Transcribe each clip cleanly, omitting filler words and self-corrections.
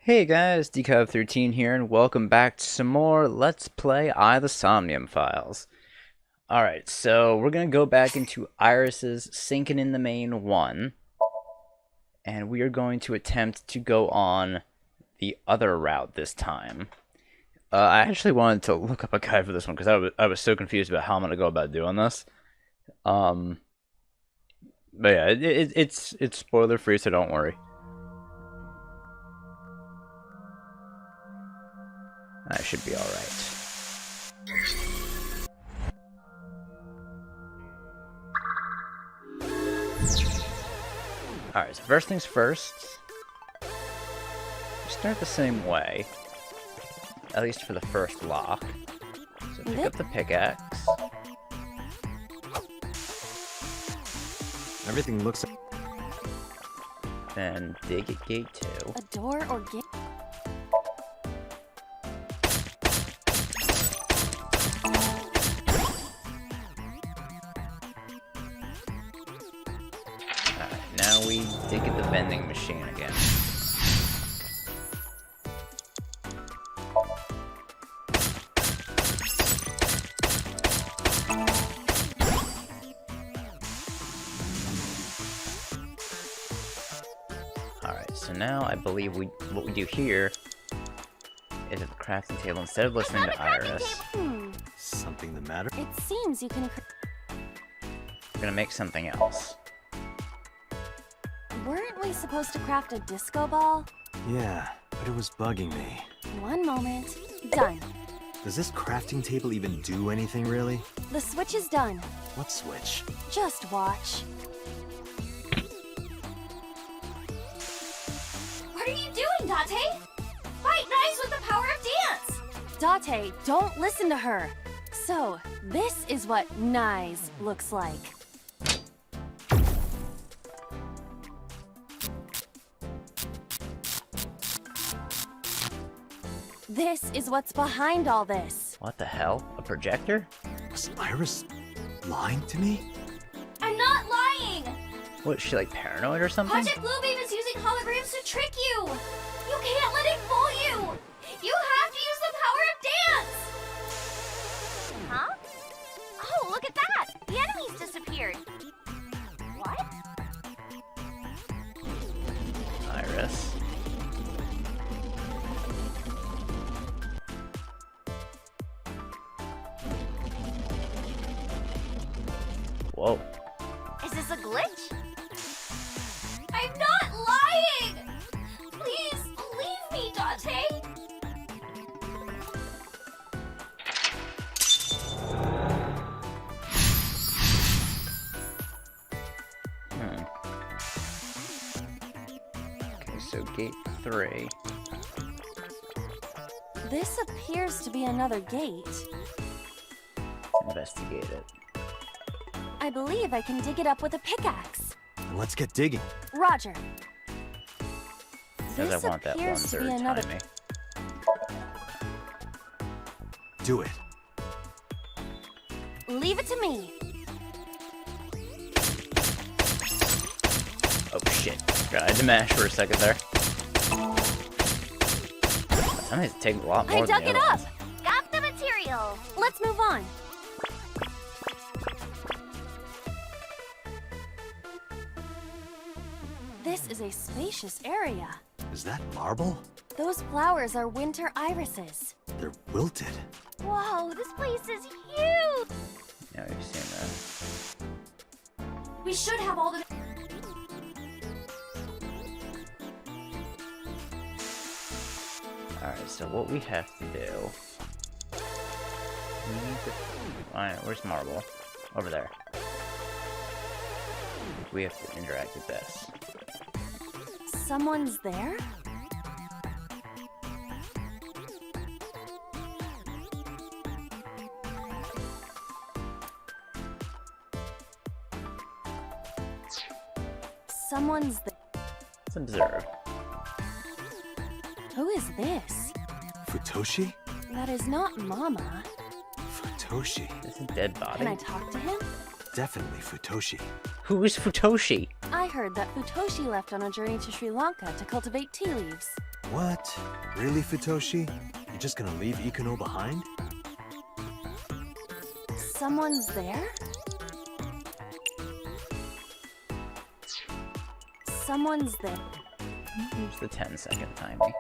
Hey guys, Decov13 here, and welcome back to some more Let's Play the Somnium files. Alright, so we're gonna go back into Iris's Sinking in the Main 1, and we are going to attempt to go on the other route this time. I actually wanted to look up a guide for this one, because I was so confused about how I'm gonna go about doing this. But yeah, it's spoiler free, so don't worry. I should be alright. Alright, so first things first. We start the same way. At least for the first lock. So pick up the pickaxe. Everything looks... Then dig at gate 2. A door or gate? Now we dig at the vending machine again. Alright, so now I believe what we do here is at the crafting table, instead of listening to Iris, Something the matter? It seems you can... we're gonna make something else. Weren't we supposed to craft a disco ball? Yeah, but it was bugging me. One moment. Done. Does this crafting table even do anything, really? The switch is done. What switch? Just watch. What are you doing, Date? Fight knives with the power of dance! Date, don't listen to her. So, this is what Nyes looks like. This is what's behind all this. What the hell? A projector? Was Iris lying to me? I'm not lying! What, is she like paranoid or something? Project Bluebeam is using holograms to trick you! You can't let it fool you! You have to use the power of dance! Huh? Oh, look at that! The enemies disappeared! What? Iris. Whoa. Is this a glitch? I'm not lying! Please, believe me, Date! Okay, so gate 3. This appears to be another gate. Let's investigate it. I believe I can dig it up with a pickaxe. Then let's get digging. Roger. Because This I want that one appears to be third another... timing. Do it. Leave it to me. Oh shit. I had to mash for a second there. Sometimes it takes a lot more I than dug the it other up. ones. Got the material! Let's move on. This is a spacious area. Is that marble? Those flowers are winter irises. They're wilted. Whoa, this place is huge! Yeah, we've seen that. We should have all the... Alright, so what we have to do... We need to... Alright, where's Marble? Over there. We have to interact with this. Someone's there? Someone's there. Let's observe. Who is this? Futoshi? That is not Mama. Futoshi. This is a dead body. Can I talk to him? Definitely Futoshi. Who is Futoshi? I heard that Futoshi left on a journey to Sri Lanka to cultivate tea leaves. What? Really, Futoshi? You're just gonna leave Ikuno behind? Someone's there? Someone's there. Here's the 10-second timing.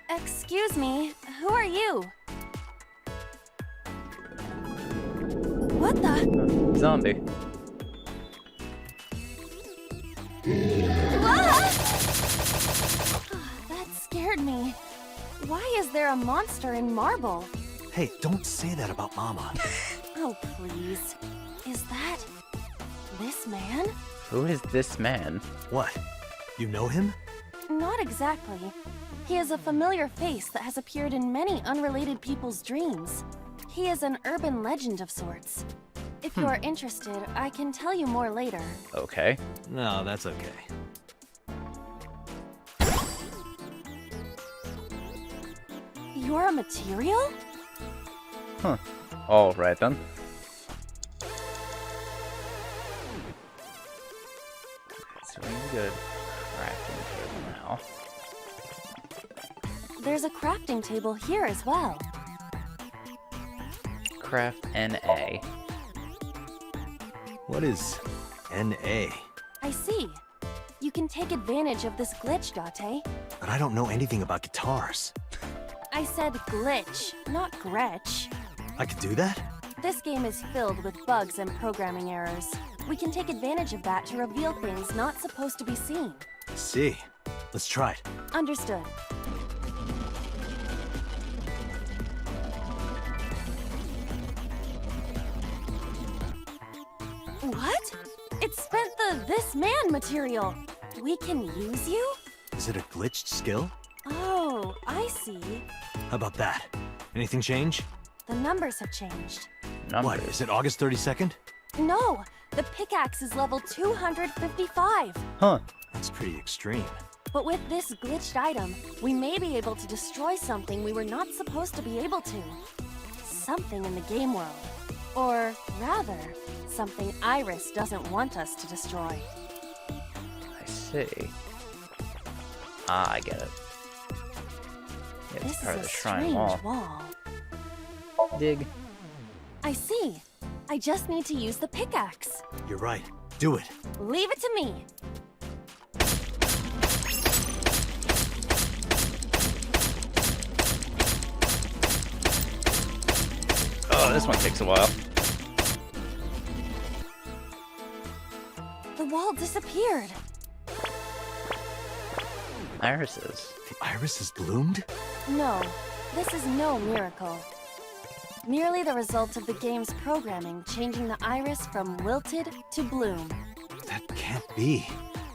Excuse me, who are you? What the? Zombie. Ah! That scared me. Why is there a monster in marble? Hey, don't say that about Mama. Oh, please. Is that this man? Who is this man? What? You know him? Not exactly. He is a familiar face that has appeared in many unrelated people's dreams. He is an urban legend of sorts. If you are interested, I can tell you more later. Okay. No, that's okay. You're a material? Huh. All right then. So we need a crafting table now. There's a crafting table here as well. Craft NA. What is NA? I see. You can take advantage of this glitch, Date. But I don't know anything about guitars. I said glitch, not Gretch. I could do that? This game is filled with bugs and programming errors. We can take advantage of that to reveal things not supposed to be seen. See. Let's try it. Understood. What? It spent the this man material. We can use you? Is it a glitched skill? Oh, I see. How about that? Anything change? The numbers have changed. Numbers. What, is it August 32nd? No, the pickaxe is level 255. Huh. That's pretty extreme. But with this glitched item, we may be able to destroy something we were not supposed to be able to. Something in the game world. Or rather, something Iris doesn't want us to destroy. I see. Ah, I get it. Yeah, This it's part is of a the shrine strange wall. wall. Dig. I see. I just need to use the pickaxe. You're right. Do it. Leave it to me. Oh, this one takes a while. The wall disappeared. Irises. The iris has bloomed? No, this is no miracle. Merely the result of the game's programming changing the iris from wilted to bloom. That can't be.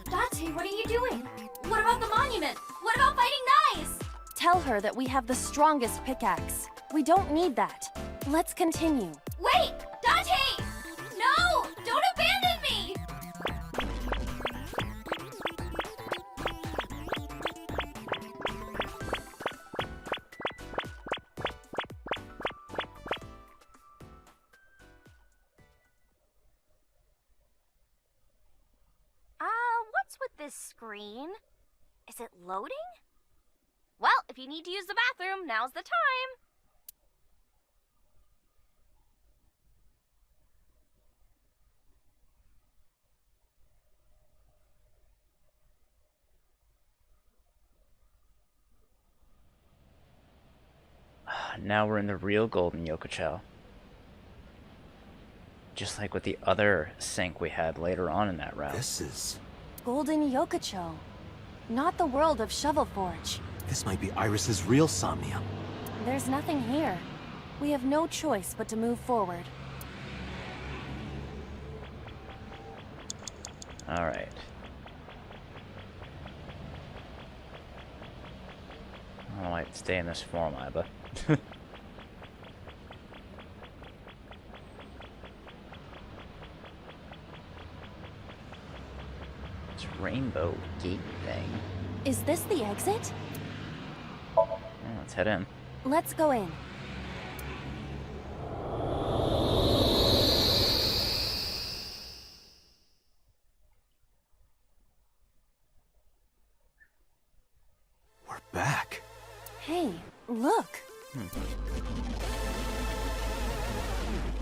Date, what are you doing? What about the monument? What about fighting Knives? Tell her that we have the strongest pickaxe. We don't need that. Let's continue. Wait! Date! No! Don't abandon me! What's with this screen? Is it loading? Well, if you need to use the bathroom, now's the time. Now we're in the real golden Yokocho. Just like with the other sink we had later on in that route. This is... Golden Yokocho. Not the world of Shovel Forge. This might be Iris's real Somnium. There's nothing here. We have no choice but to move forward. Alright. I don't know why I'd stay in this form, Iba. This rainbow gate thing. Is this the exit? Yeah, let's head in. Let's go in. Hey, look.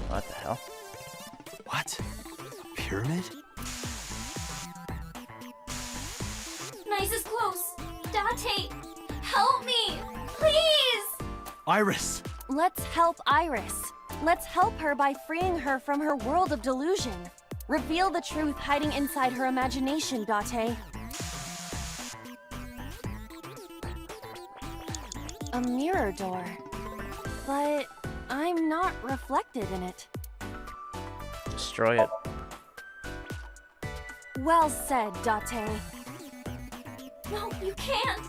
What the hell? What? Pyramid? Nice is close. Date, help me, please! Iris! Let's help Iris. Let's help her by freeing her from her world of delusion. Reveal the truth hiding inside her imagination, Date. A mirror door. But I'm not reflected in it. Destroy it. Well said, Date. No, you can't!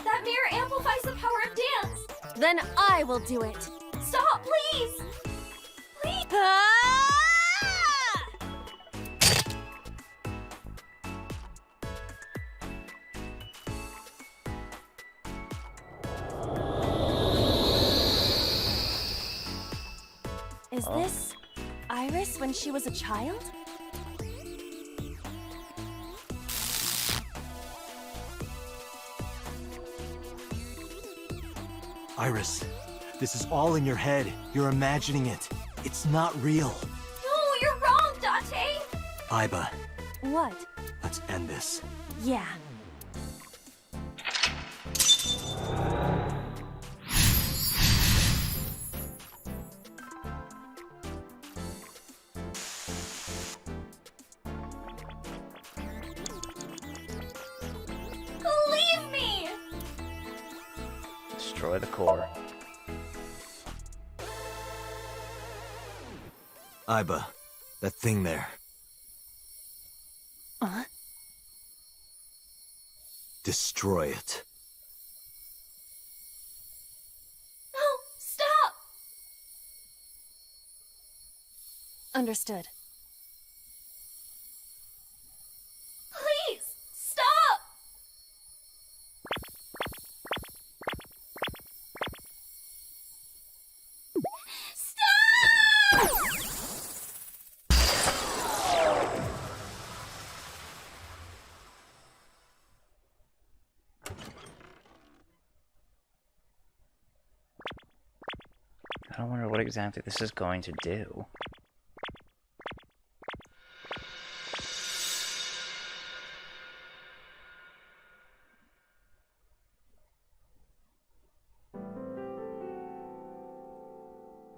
That mirror amplifies the power of dance! Then I will do it. Stop, please! Please! Ah! Is this Iris when she was a child? Iris, this is all in your head. You're imagining it. It's not real. No, you're wrong, Date! Iba, What? let's end this. Yeah. Leave me! Destroy the core. Iba, that thing there. Destroy it. No, stop! Understood. Please, stop! Stop! I don't wonder what exactly this is going to do.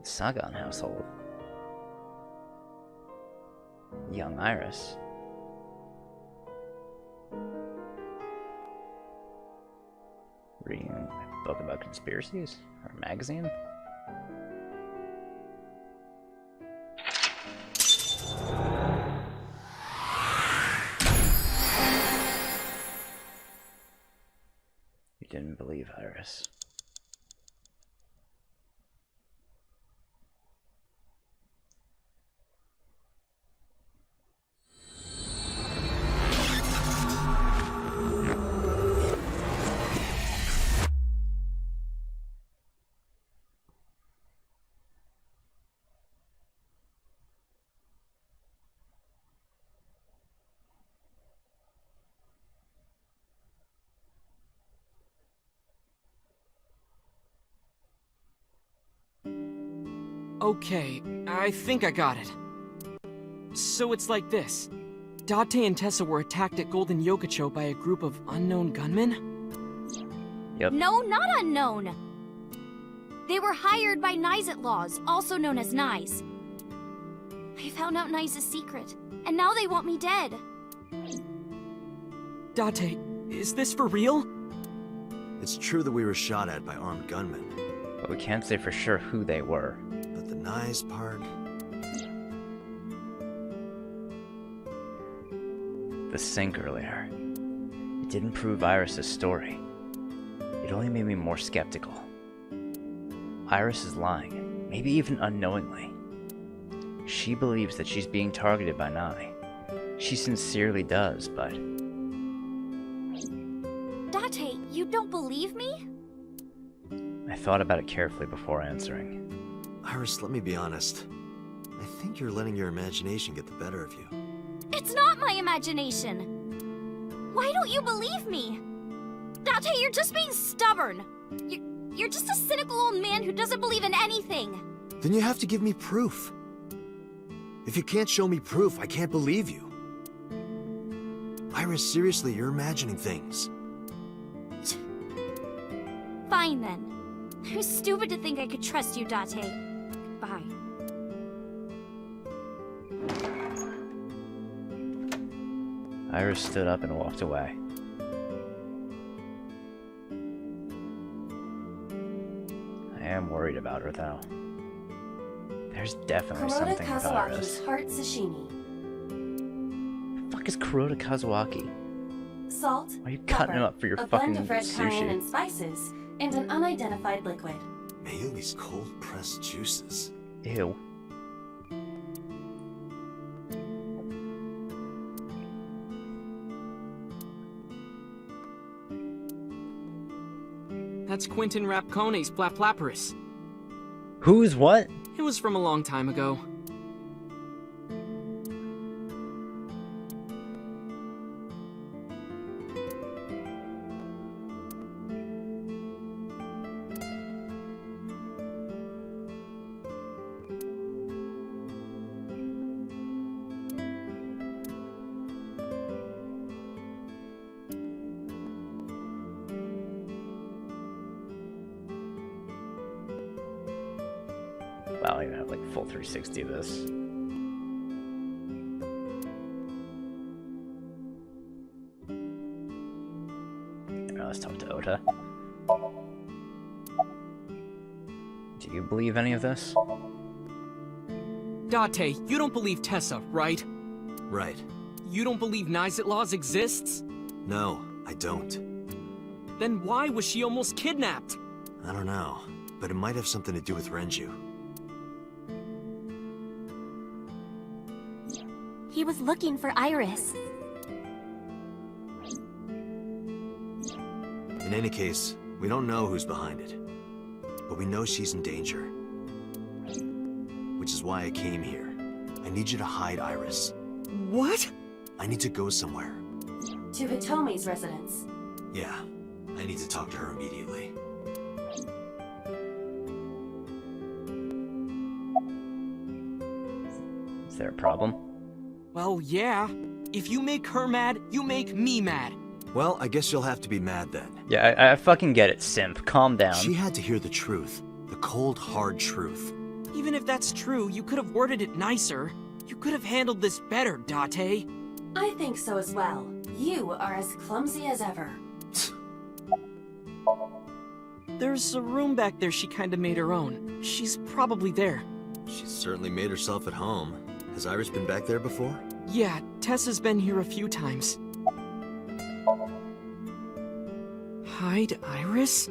Sagan household. Young Iris. Reading a book about conspiracies? Or a magazine? You didn't believe Iris. Okay, I think I got it. So it's like this. Date and Tessa were attacked at Golden Yokocho by a group of unknown gunmen? Yep. No, not unknown. They were hired by Nyes, also known as Nyes. I found out Nyes' secret, and now they want me dead. Date, is this for real? It's true that we were shot at by armed gunmen, But we can't say for sure who they were. but the Nyes part... The sync earlier. It didn't prove Iris' story. It only made me more skeptical. Iris is lying, maybe even unknowingly. She believes that she's being targeted by Nye. She sincerely does, but... Date, you don't believe me? I thought about it carefully before answering. Iris, let me be honest. I think you're letting your imagination get the better of you. It's not my imagination. Why don't you believe me? Date, you're just being stubborn. You're just a cynical old man who doesn't believe in anything. Then you have to give me proof. If you can't show me proof, I can't believe you. Iris, seriously, you're imagining things. Fine then. I was stupid to think I could trust you, Date. Bye. Iris stood up and walked away. I am worried about her, though. There's definitely Kuroda something with Iris. Kazuaki's heart sashimi. The fuck is Kuroda Kazuaki? Salt, Why are you cutting him up for your a fucking blend of red cayenne and sushi? spices, and an unidentified liquid. Mayumi's cold-pressed juices. Ew. That's Quentin Rapcone's Flaplaparus. Who's what? It was from a long time ago. Wow, I even have like full 360 of this. Alright, let's talk to Ota. Do you believe any of this? Date, you don't believe Tessa, right? Right. You don't believe Nizitlaws exists? No, I don't. Then why was she almost kidnapped? I don't know, but it might have something to do with Renju. He was looking for Iris. In any case, we don't know who's behind it. But we know she's in danger. Which is why I came here. I need you to hide Iris. What? I need to go somewhere. To Hitomi's residence. Yeah, I need to talk to her immediately. Is there a problem? Well, yeah. If you make her mad, you make me mad. Well, I guess you'll have to be mad then. Yeah, I fucking get it, simp. Calm down. She had to hear the truth. The cold, hard truth. Even if that's true, you could have worded it nicer. You could have handled this better, Date. I think so as well. You are as clumsy as ever. There's a room back there she kinda made her own. She's probably there. She's certainly made herself at home. Has Iris been back there before? Yeah, Tessa's been here a few times. Hide Iris?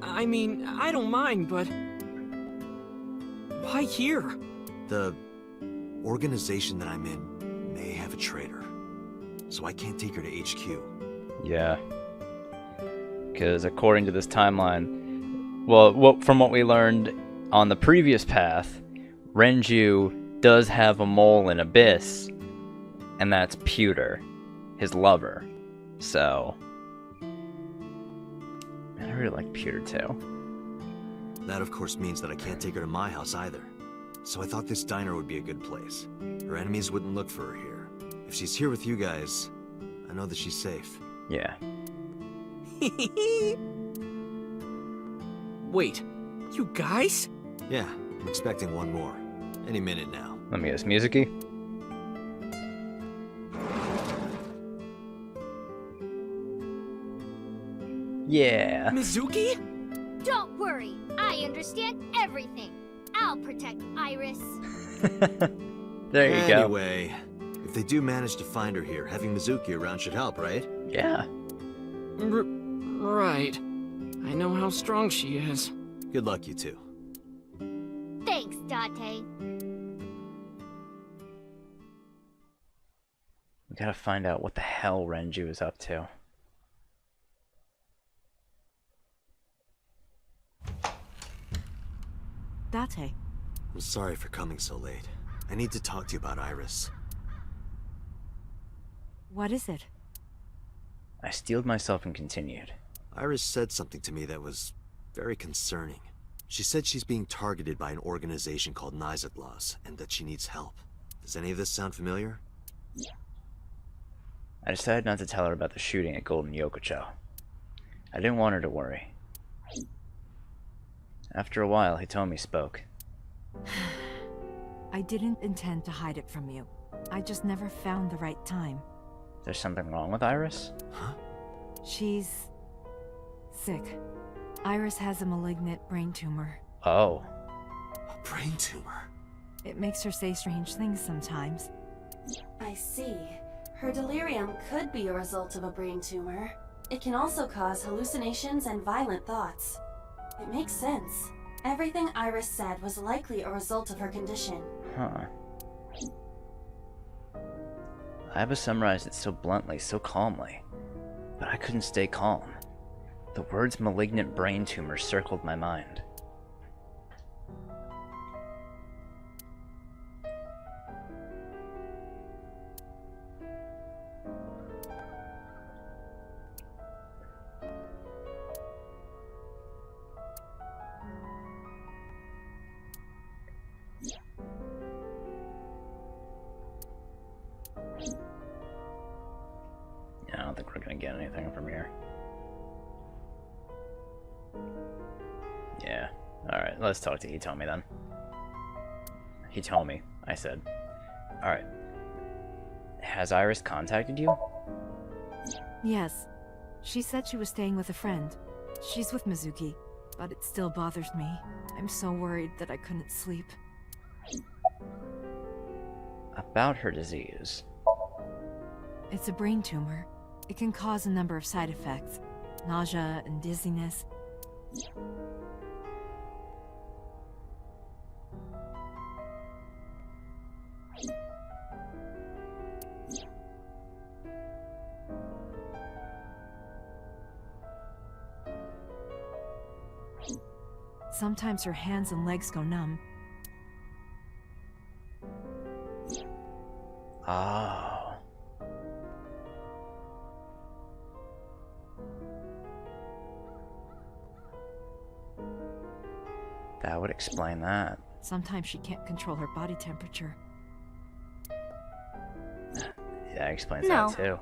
I mean, I don't mind, but... why here? The organization that I'm in may have a traitor. So I can't take her to HQ. Yeah. Because according to this timeline, well, from what we learned on the previous path, Renju does have a mole in Abyss, and that's Pewter, his lover. So, man, I really like Pewter too. That of course means that I can't take her to my house either. So I thought this diner would be a good place. Her enemies wouldn't look for her here. If she's here with you guys, I know that she's safe. Yeah. Wait, you guys? Yeah, I'm expecting one more. Any minute now. Let me guess, music-y? Yeah. Mizuki? Don't worry, I understand everything. I'll protect Iris. There you go. Anyway, if they do manage to find her here, having Mizuki around should help, right? Yeah. Right. I know how strong she is. Good luck, you two. Thanks, Date. We gotta find out what the hell Renju is up to. Date. I'm sorry for coming so late. I need to talk to you about Iris. What is it? I steeled myself and continued. Iris said something to me that was very concerning. She said she's being targeted by an organization called Nizatlaws, and that she needs help. Does any of this sound familiar? I decided not to tell her about the shooting at Golden Yokocho. I didn't want her to worry. After a while, Hitomi spoke. I didn't intend to hide it from you. I just never found the right time. There's something wrong with Iris? Huh? She's sick. Iris has a malignant brain tumor. Oh. A brain tumor? It makes her say strange things sometimes. I see. Her delirium could be a result of a brain tumor. It can also cause hallucinations and violent thoughts. It makes sense. Everything Iris said was likely a result of her condition. Huh. Iba summarized it so bluntly, so calmly. But I couldn't stay calm. The words malignant brain tumor circled my mind. I don't think we're gonna get anything from here. Yeah. Alright, let's talk to Hitomi then. Hitomi, I said. Alright. Has Iris contacted you? Yes. She said she was staying with a friend. She's with Mizuki, but it still bothers me. I'm so worried that I couldn't sleep. About her disease. It's a brain tumor. It can cause a number of side effects. Nausea and dizziness. Sometimes her hands and legs go numb. Oh. That would explain that. Sometimes she can't control her body temperature. Yeah, that explains No. that too.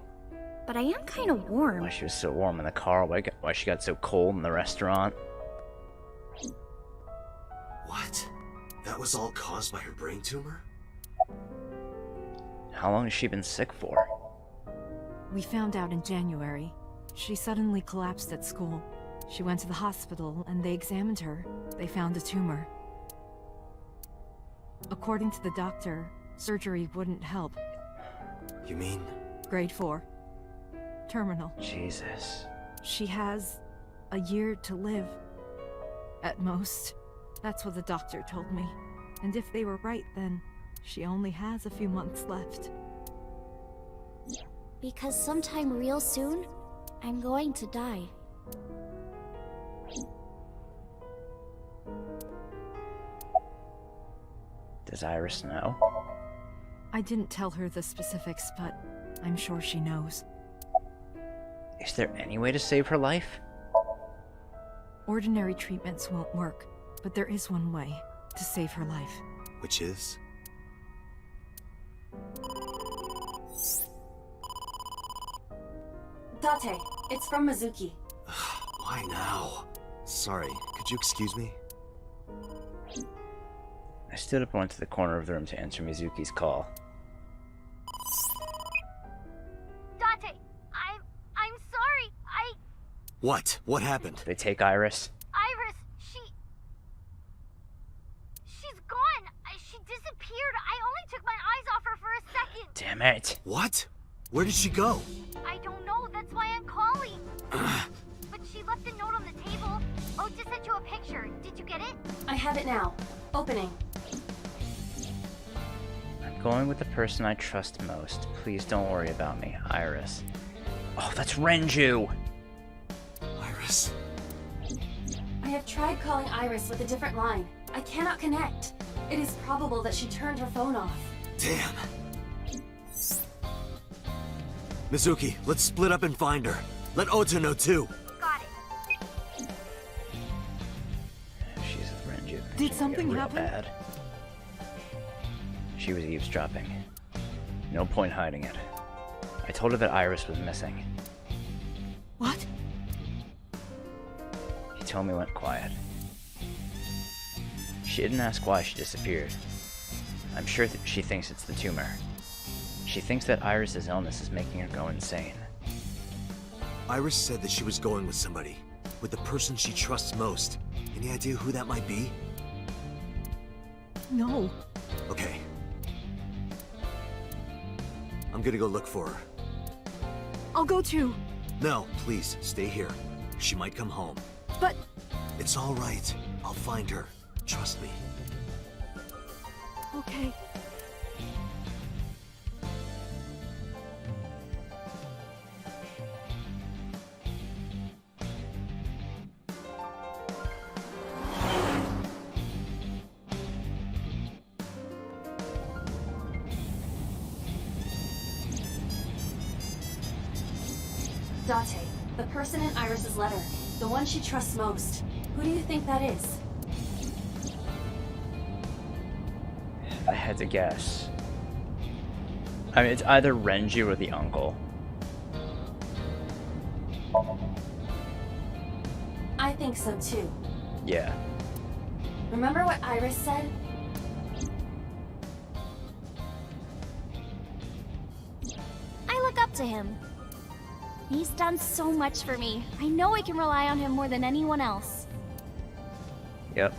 But I am kind of warm. Why she was so warm in the car, why she got so cold in the restaurant. What? That was all caused by her brain tumor? How long has she been sick for? We found out in January. She suddenly collapsed at school. She went to the hospital and they examined her. They found a tumor. According to the doctor, surgery wouldn't help. You mean? Grade 4. Terminal. Jesus. She has a year to live. At most. That's what the doctor told me. And if they were right, then she only has a few months left. Because sometime real soon, I'm going to die. Does Iris know? I didn't tell her the specifics, but I'm sure she knows. Is there any way to save her life? Ordinary treatments won't work, but there is one way to save her life. Which is? Date, it's from Mizuki. Why now? Sorry, could you excuse me? I stood up and went to the corner of the room to answer Mizuki's call. Date, I'm sorry. What? What happened? Did they take Iris? Iris, she's gone. She disappeared. I only took my eyes off her for a second. Damn it. What? Where did she go? I don't know. That's why I'm calling. But she left a note on the table. Oh, just sent you a picture. Did you get it? I have it now. Opening. I'm going with the person I trust most. Please don't worry about me, Iris. Oh, that's Renju! Iris? I have tried calling Iris with a different line. I cannot connect. It is probable that she turned her phone off. Damn. Mizuki, let's split up and find her. Let Ota know too. Got it. Did Get something real happen? bad. She was eavesdropping. No point hiding it. I told her that Iris was missing. What? He told me went quiet. She didn't ask why she disappeared. I'm sure that she thinks it's the tumor. She thinks that Iris's illness is making her go insane. Iris said that she was going with somebody. With the person she trusts most. Any idea who that might be? No. Okay. I'm gonna go look for her. I'll go too. No, please, stay here. She might come home. But It's all right. I'll find her. Trust me. okay. Date, the person in Iris's letter, the one she trusts most. Who do you think that is? If I had to guess. I mean, it's either Renju or the uncle. I think so too. Yeah. Remember what Iris said? I look up to him. He's done so much for me. I know I can rely on him more than anyone else. Yep.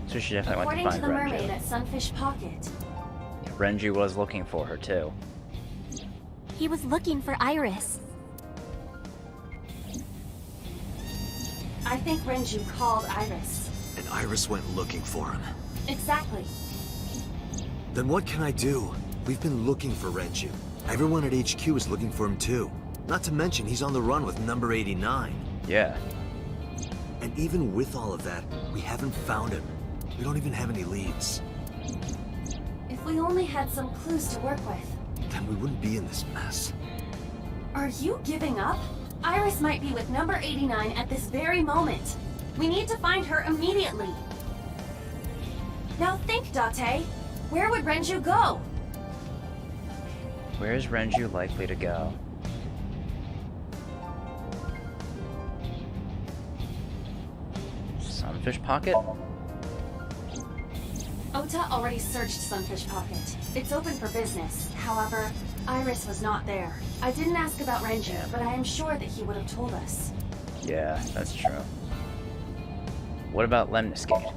So she definitely went According to to find the mermaid Renju. at Sunfish Pocket. Renju was looking for her too. He was looking for Iris. I think Renju called Iris. And Iris went looking for him. Exactly. Then what can I do? We've been looking for Renju. Everyone at HQ is looking for him too. Not to mention he's on the run with number 89. Yeah. And even with all of that, we haven't found him. We don't even have any leads. If we only had some clues to work with. Then we wouldn't be in this mess. Are you giving up? Iris might be with number 89 at this very moment. We need to find her immediately. Now think, Date. Where would Renju go? Where is Renju likely to go? Sunfish Pocket? Ota already searched Sunfish Pocket. It's open for business. However, Iris was not there. I didn't ask about Renju, but I am sure that he would have told us. Yeah, that's true. What about Lemniscate?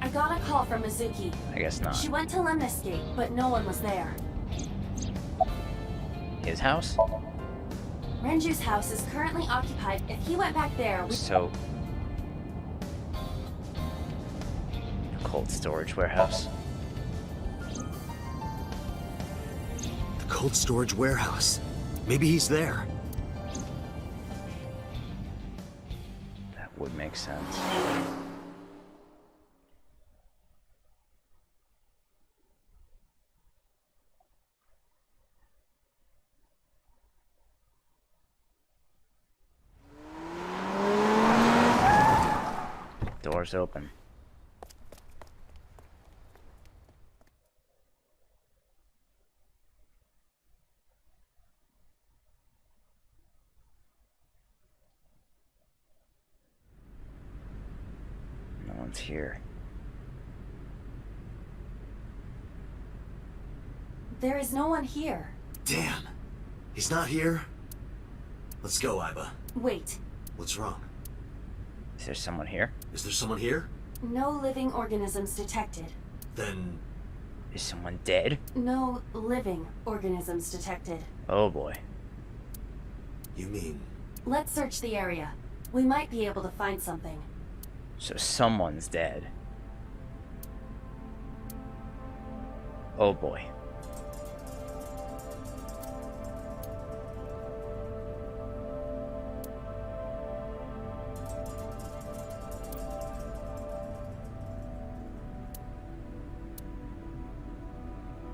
I got a call from Mizuki. I guess not. She went to Lemniscate, but no one was there. His house? Renju's house is currently occupied. If he went back there, So... cold storage warehouse? The cold storage warehouse. Maybe he's there. That would make sense. Doors open. No one's here. there is no one here. Damn. He's not here? Let's go, Iba. Wait, What's wrong? Is there someone here? Is there someone here? no living organisms detected. Then... Is someone dead? No living organisms detected. Oh boy. you mean... Let's search the area. We might be able to find something. So someone's dead. Oh boy.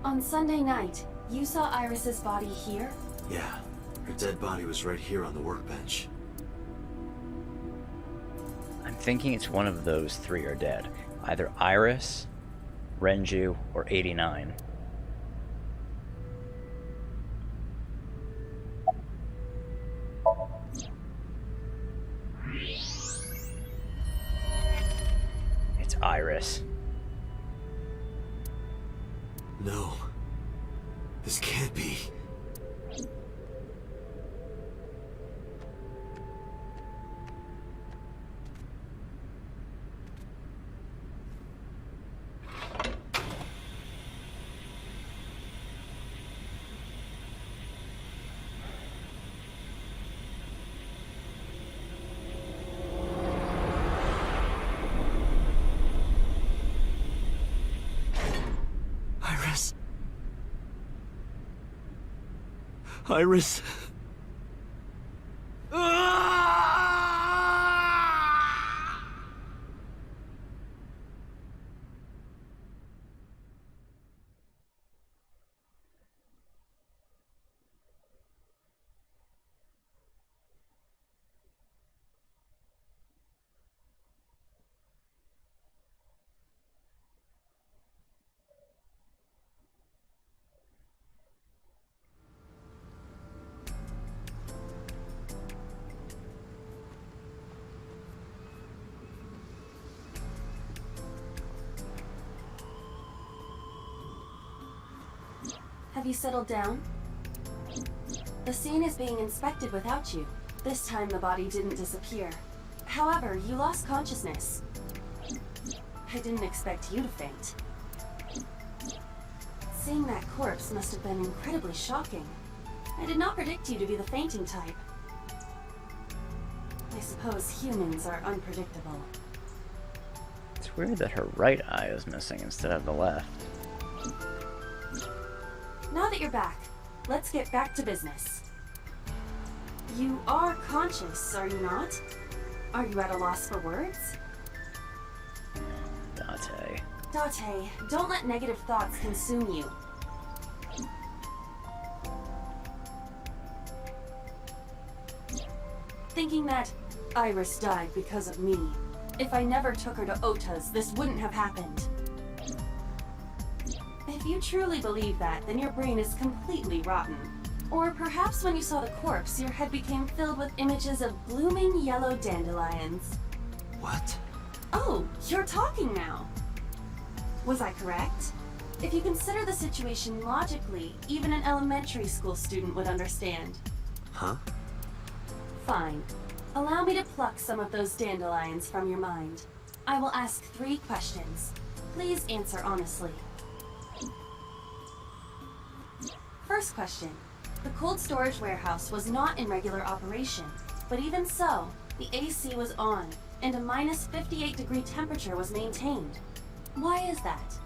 On Sunday night, you saw Iris's body here? Yeah. Her dead body was right here on the workbench. I'm thinking it's one of those three are dead. Either Iris, Renju, or 89. It's Iris. No. This can't be. Iris. Iris. Have you settled down? The scene is being inspected without you. This time the body didn't disappear. However, you lost consciousness. I didn't expect you to faint. Seeing that corpse must have been incredibly shocking. I did not predict you to be the fainting type. I suppose humans are unpredictable. It's weird that her right eye is missing instead of the left. Now that you're back, let's get back to business. You are conscious, are you not? Are you at a loss for words? Date. Date, don't let negative thoughts consume you. Thinking that Iris died because of me. If I never took her to Ota's, this wouldn't have happened. If you truly believe that, then your brain is completely rotten. Or perhaps when you saw the corpse, your head became filled with images of blooming yellow dandelions. What? Oh, you're talking now! Was I correct? If you consider the situation logically, even an elementary school student would understand. Huh? Fine. Allow me to pluck some of those dandelions from your mind. I will ask 3 questions. Please answer honestly. First question. The cold storage warehouse was not in regular operation, but even so, the AC was on, and a minus 58-degree temperature was maintained. Why is that?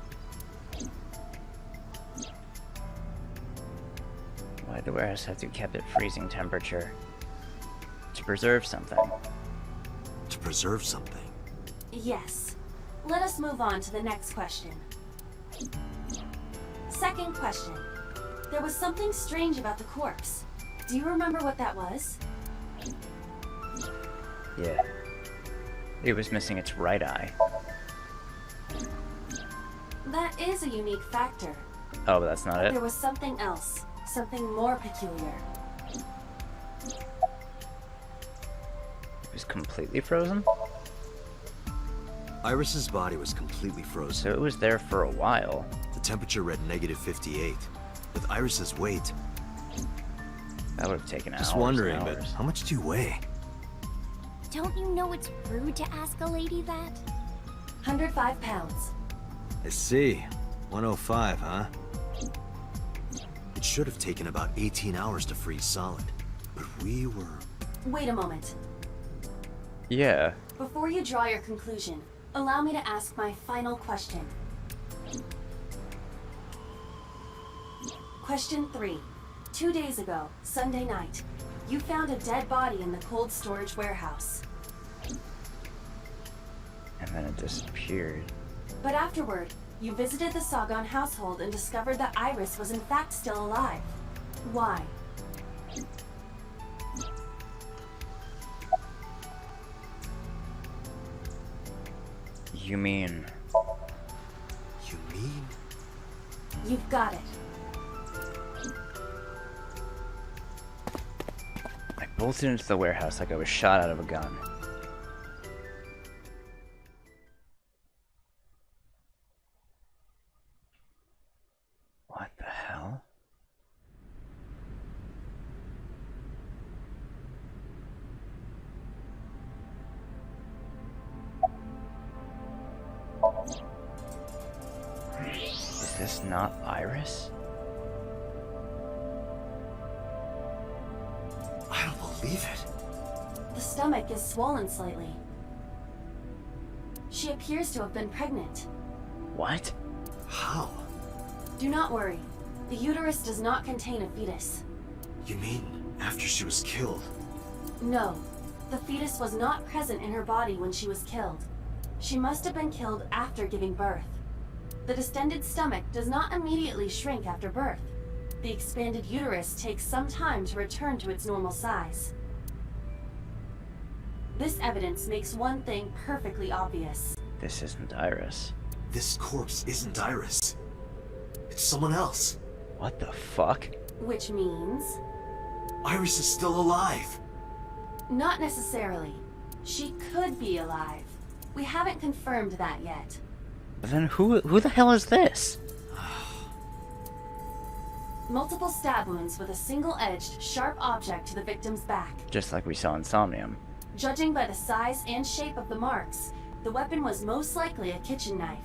Why did the warehouse have to be kept at freezing temperature? To preserve something. To preserve something? Yes. Let us move on to the next question. Second question. There was something strange about the corpse. Do you remember what that was? Yeah. It was missing its right eye. That is a unique factor. Oh, but that's not it? There was something else. Something more peculiar. It was completely frozen? Iris's body was completely frozen. So it was there for a while. The temperature read negative 58. With Iris's weight. That would have taken hours. Just wondering, and but hours. how much do you weigh? Don't you know it's rude to ask a lady that? 105 pounds. I see. 105, huh? It should have taken about 18 hours to freeze solid. But we were... Wait a moment. Yeah. Before you draw your conclusion, allow me to ask my final question. Question 3. 2 days ago, Sunday night, you found a dead body in the cold storage warehouse. And then it disappeared. But afterward, you visited the Sagan household and discovered that Iris was in fact still alive. Why? You mean... You mean? You've got it. I bolted into the warehouse like I was shot out of a gun. What the hell? Is this not Iris? I don't believe it. The stomach is swollen slightly. She appears to have been pregnant. What? How? Do not worry. The uterus does not contain a fetus. You mean after she was killed? No. The fetus was not present in her body when she was killed. She must have been killed after giving birth. The distended stomach does not immediately shrink after birth. The expanded uterus takes some time to return to its normal size. This evidence makes one thing perfectly obvious. This isn't Iris. This corpse isn't Iris. It's someone else. What the fuck? Which means... Iris is still alive. Not necessarily. She could be alive. We haven't confirmed that yet. Then who the hell is this? Multiple stab wounds with a single-edged, sharp object to the victim's back. Just like we saw in Somnium. Judging by the size and shape of the marks, the weapon was most likely a kitchen knife.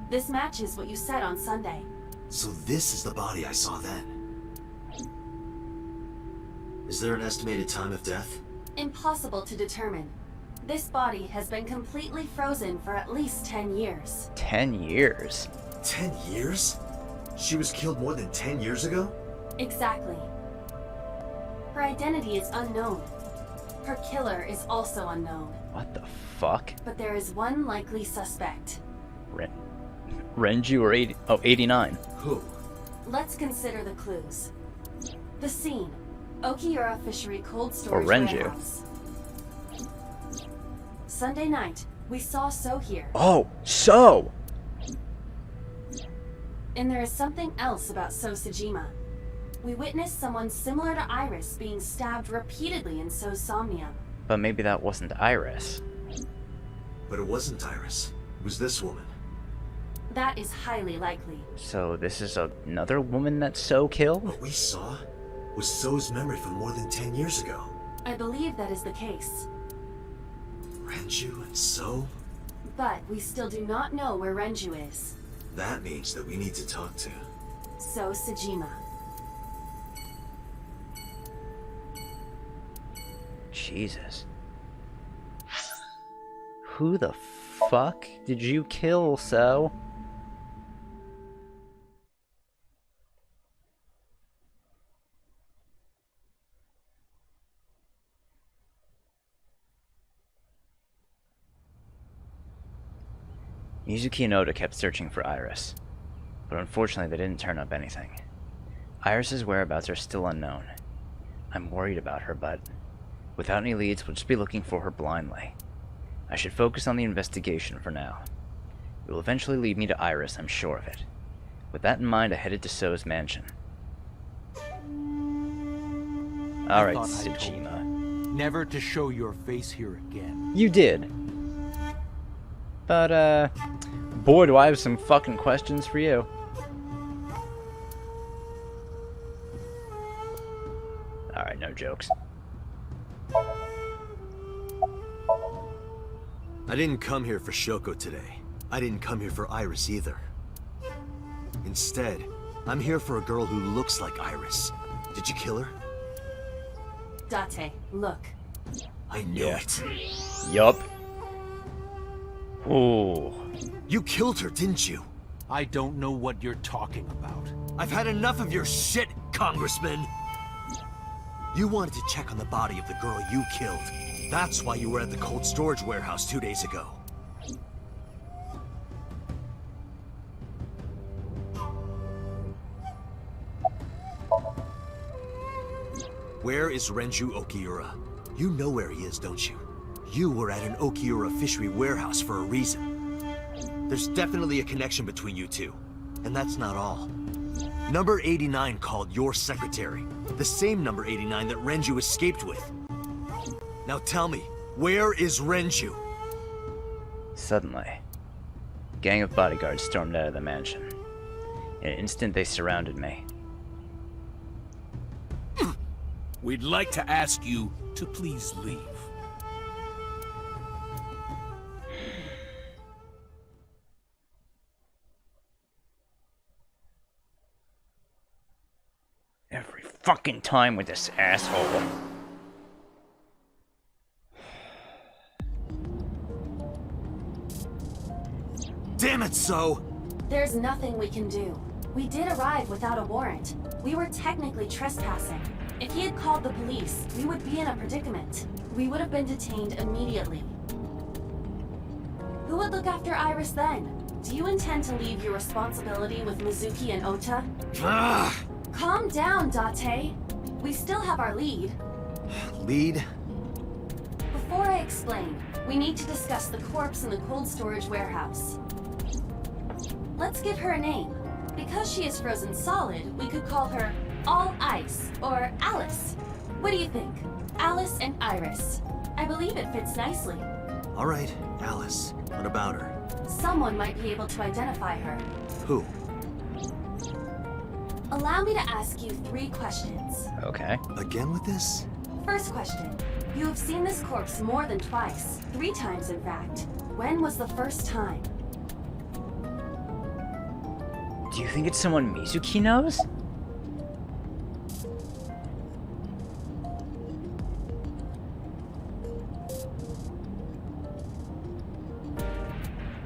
This matches what you said on Sunday. So this is the body I saw then. Is there an estimated time of death? Impossible to determine. This body has been completely frozen for at least 10 years. 10 years? 10 years? She was killed more than 10 years ago? Exactly. Her identity is unknown. Her killer is also unknown. What the fuck? But there is one likely suspect. Renju or 89? Who? Let's consider the clues. The scene. Okiura Fishery Cold Storage Renju. Warehouse. Sunday night, we saw So here. Oh, So! And there is something else about So Sajima. We witnessed someone similar to Iris being stabbed repeatedly in So's Somnium. But maybe that wasn't Iris. But it wasn't Iris. It was this woman. That is highly likely. So this is another woman that So killed? What we saw was So's memory from more than 10 years ago. I believe that is the case. Renju and So? But we still do not know where Renju is. That means that we need to talk to... So Sajima. Jesus. Who the fuck did you kill, So? Mizuki and Oda kept searching for Iris, but unfortunately they didn't turn up anything. Iris's whereabouts are still unknown. I'm worried about her, but without any leads, we'll just be looking for her blindly. I should focus on the investigation for now. It will eventually lead me to Iris, I'm sure of it. With that in mind, I headed to So's mansion. Alright, I thought I told Sajima. you never to show your face here again. You did. But, boy, do I have some fucking questions for you. Alright, no jokes. I didn't come here for Shoko today. I didn't come here for Iris either. Instead, I'm here for a girl who looks like Iris. Did you kill her? Date, look. I knew it. Yup. Ooh. You killed her, didn't you? I don't know what you're talking about. I've had enough of your shit, Congressman! You wanted to check on the body of the girl you killed. That's why you were at the cold storage warehouse 2 days ago. Where is Renju Okiura? You know where he is, don't you? You were at an Okiura fishery warehouse for a reason. There's definitely a connection between you two. And that's not all. Number 89 called your secretary. The same number 89 that Renju escaped with. Now tell me, where is Renju? Suddenly, a gang of bodyguards stormed out of the mansion. In an instant, they surrounded me. We'd like to ask you to please leave. Every fucking time with this asshole. Damn it, So! There's nothing we can do. We did arrive without a warrant. We were technically trespassing. If he had called the police, we would be in a predicament. We would have been detained immediately. Who would look after Iris then? Do you intend to leave your responsibility with Mizuki and Ota? Ah! Calm down, Date. We still have our lead. Lead? Before I explain, we need to discuss the corpse in the cold storage warehouse. Let's give her a name. Because she is frozen solid, we could call her All Ice, or Alice. What do you think? Alice and Iris. I believe it fits nicely. Alright, Alice. What about her? Someone might be able to identify her. Who? Allow me to ask you 3 questions. Okay. Again with this? First question. You have seen this corpse more than twice. 3 times, in fact. When was the first time? Do you think it's someone Mizuki knows?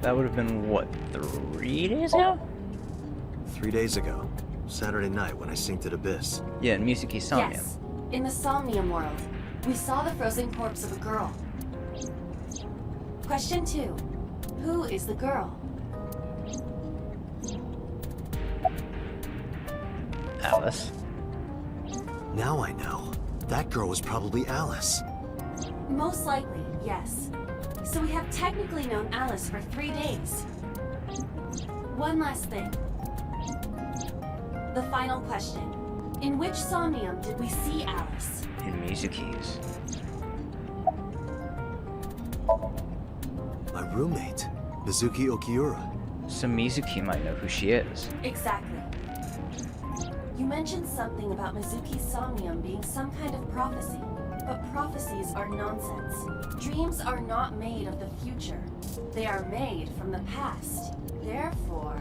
That would have been, what, 3 days ago? 3 days ago. Saturday night when I synced at Abyss. Yeah, in Mizuki Somnium. Yes. In the Somnium world, we saw the frozen corpse of a girl. Question 2. Who is the girl? Alice. Now I know. That girl was probably Alice. Most likely, yes. So we have technically known Alice for 3 days. One last thing. The final question. In which Somnium did we see Alice? In Mizuki's. My roommate, Mizuki Okiura. So Mizuki might know who she is. Exactly. You mentioned something about Mizuki's Somnium being some kind of prophecy. But prophecies are nonsense. Dreams are not made of the future. They are made from the past. Therefore,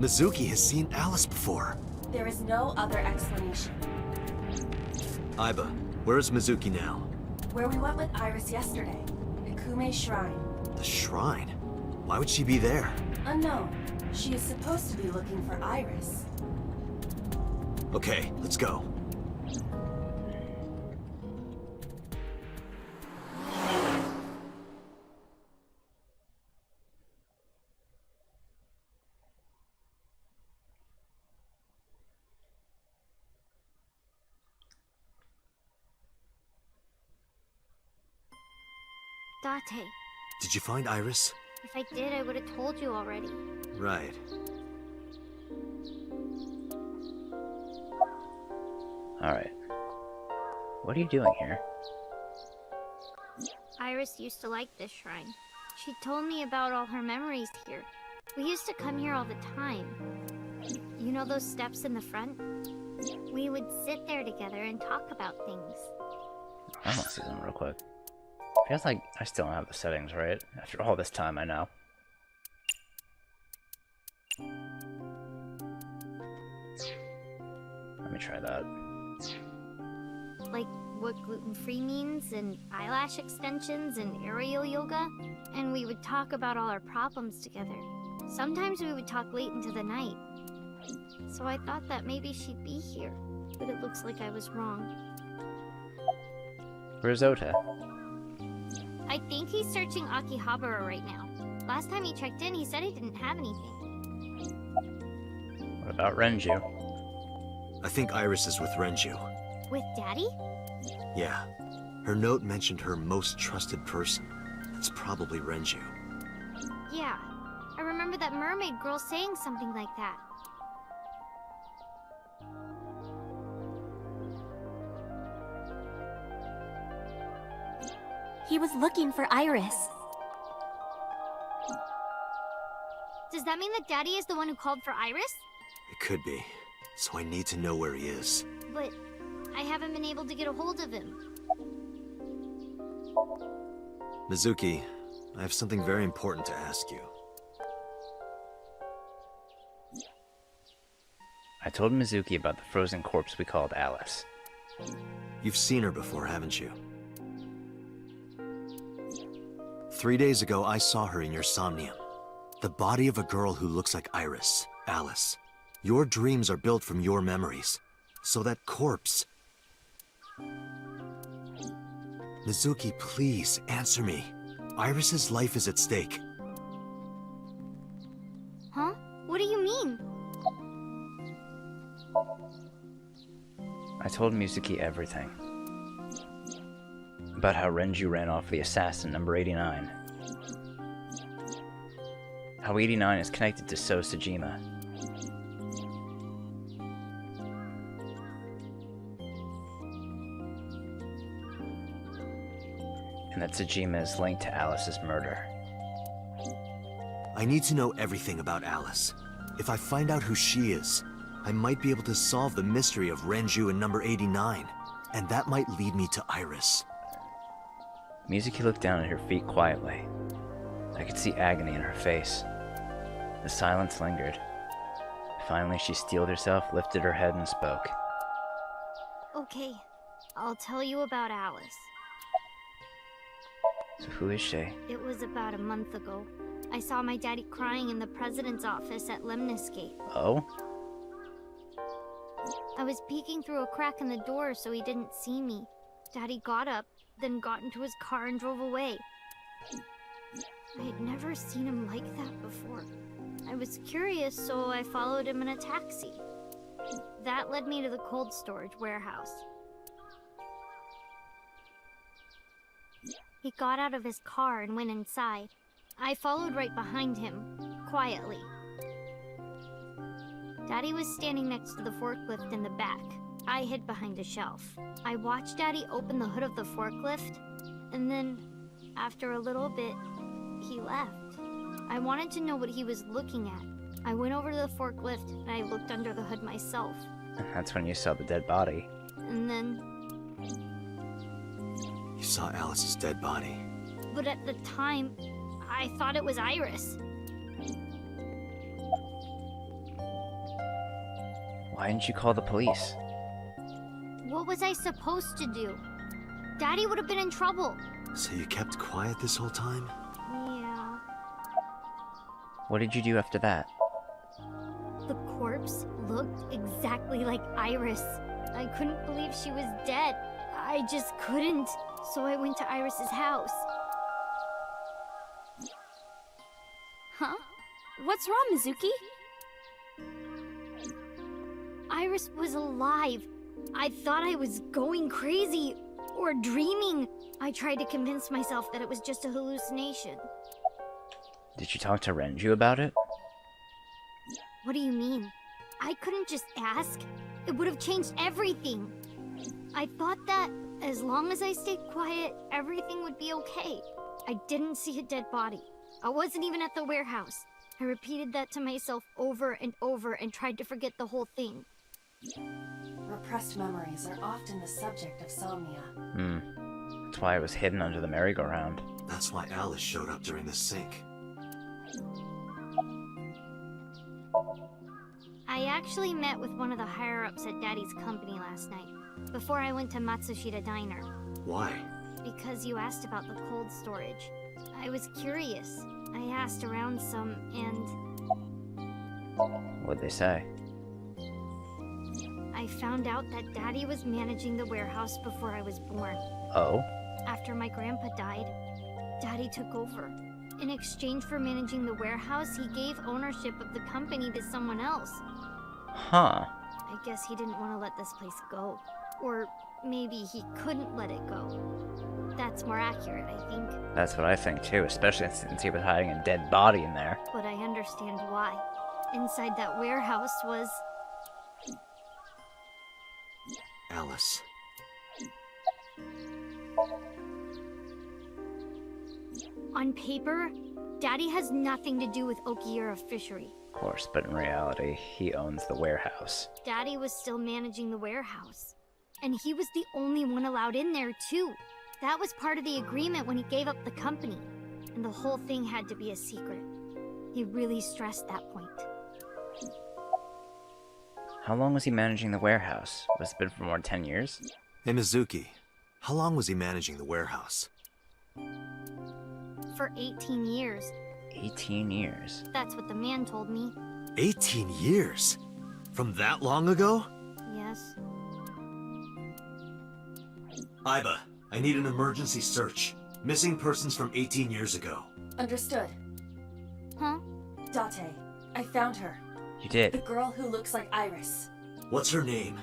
Mizuki has seen Alice before. there is no other explanation. Aiba, where is Mizuki now? Where we went with Iris yesterday, Ikume's shrine. The shrine? Why would she be there? Unknown. She is supposed to be looking for Iris. Okay, let's go. Date, Did you find Iris? if I did, I would have told you already. Right. Alright. What are you doing here? Iris used to like this shrine. She told me about all her memories here. We used to come here all the time. You know those steps in the front? We would sit there together and talk about things. I want to see them real quick. I guess like I still don't have the settings right. After all this time, I know. Let me try that. Like what gluten-free means, and eyelash extensions, and aerial yoga. And we would talk about all our problems together. Sometimes we would talk late into the night. So I thought that maybe she'd be here, but it looks like I was wrong. Where's Ota? I think he's searching Akihabara right now. Last time he checked in, he said he didn't have anything. What about Renju? I think Iris is with Renju. With Daddy? Yeah. Her note mentioned her most trusted person. It's probably Renju. Yeah, I remember that mermaid girl saying something like that. He was looking for Iris. Does that mean that Daddy is the one who called for Iris? It could be. So I need to know where he is. But I haven't been able to get a hold of him. Mizuki, I have something very important to ask you. I told Mizuki about the frozen corpse we called Alice. You've seen her before, haven't you? 3 days ago, I saw her in your Somnium. The body of a girl who looks like Iris, Alice. Your dreams are built from your memories. So that corpse... Mizuki, please, answer me. Iris's life is at stake. Huh? What do you mean? I told Mizuki everything. About how Renju ran off the assassin, number 89. How 89 is connected to So Sajima. And that Sajima is linked to Alice's murder. I need to know everything about Alice. If I find out who she is, I might be able to solve the mystery of Renju and number 89. And that might lead me to Iris. Mizuki looked down at her feet quietly. I could see agony in her face. The silence lingered. Finally, she steeled herself, lifted her head, and spoke. Okay, I'll tell you about Alice. So who is she? It was about a month ago. I saw my daddy crying in the president's office at Lemniscape. Oh? I was peeking through a crack in the door so he didn't see me. Daddy got up, then got into his car and drove away. I had never seen him like that before. I was curious, so I followed him in a taxi. That led me to the cold storage warehouse. He got out of his car and went inside. I followed right behind him, quietly. Daddy was standing next to the forklift in the back. I hid behind a shelf. I watched Daddy open the hood of the forklift, and then, after a little bit, he left. I wanted to know what he was looking at. I went over to the forklift, and I looked under the hood myself. That's when you saw the dead body. And then... You saw Alice's dead body. But at the time, I thought it was Iris. Why didn't you call the police? What was I supposed to do? Daddy would have been in trouble. So you kept quiet this whole time? Yeah. What did you do after that? The corpse looked exactly like Iris. I couldn't believe she was dead. I just couldn't. So I went to Iris's house. Huh? What's wrong, Mizuki? Iris was alive. I thought I was going crazy or dreaming. I tried to convince myself that it was just a hallucination. Did you talk to Renju about it? What do you mean? I couldn't just ask. It would have changed everything. I thought that as long as I stayed quiet, everything would be okay. I didn't see a dead body. I wasn't even at the warehouse. I repeated that to myself over and over and tried to forget the whole thing. Repressed memories are often the subject of somnia. That's why it was hidden under the merry-go-round. That's why Alice showed up during the sync. I actually met with one of the higher-ups at Daddy's company last night, before I went to Matsushita Diner. Why? Because you asked about the cold storage. I was curious. I asked around some, and What'd they say? I found out that Daddy was managing the warehouse before I was born. Oh? After my grandpa died, Daddy took over. In exchange for managing the warehouse, he gave ownership of the company to someone else. Huh. I guess he didn't want to let this place go. Or maybe he couldn't let it go. That That's more accurate, I think. That's what I think too, especially since he was hiding a dead body in there. But I understand why. Inside that warehouse was... Alice. On paper, Daddy has nothing to do with Okiura Fishery. Of course, but in reality, he owns the warehouse. Daddy was still managing the warehouse. And he was the only one allowed in there, too. That was part of the agreement when he gave up the company. And the whole thing had to be a secret. He really stressed that point. How long was he managing the warehouse? Was it been for more than 10 years? Hey, Mizuki. How long was he managing the warehouse? For 18 years. 18 years. That's what the man told me. 18 years? From that long ago? Yes. Iba, I need an emergency search. Missing persons from 18 years ago. Understood. Huh? Date, I found her. You The did. girl who looks like Iris. What's her name?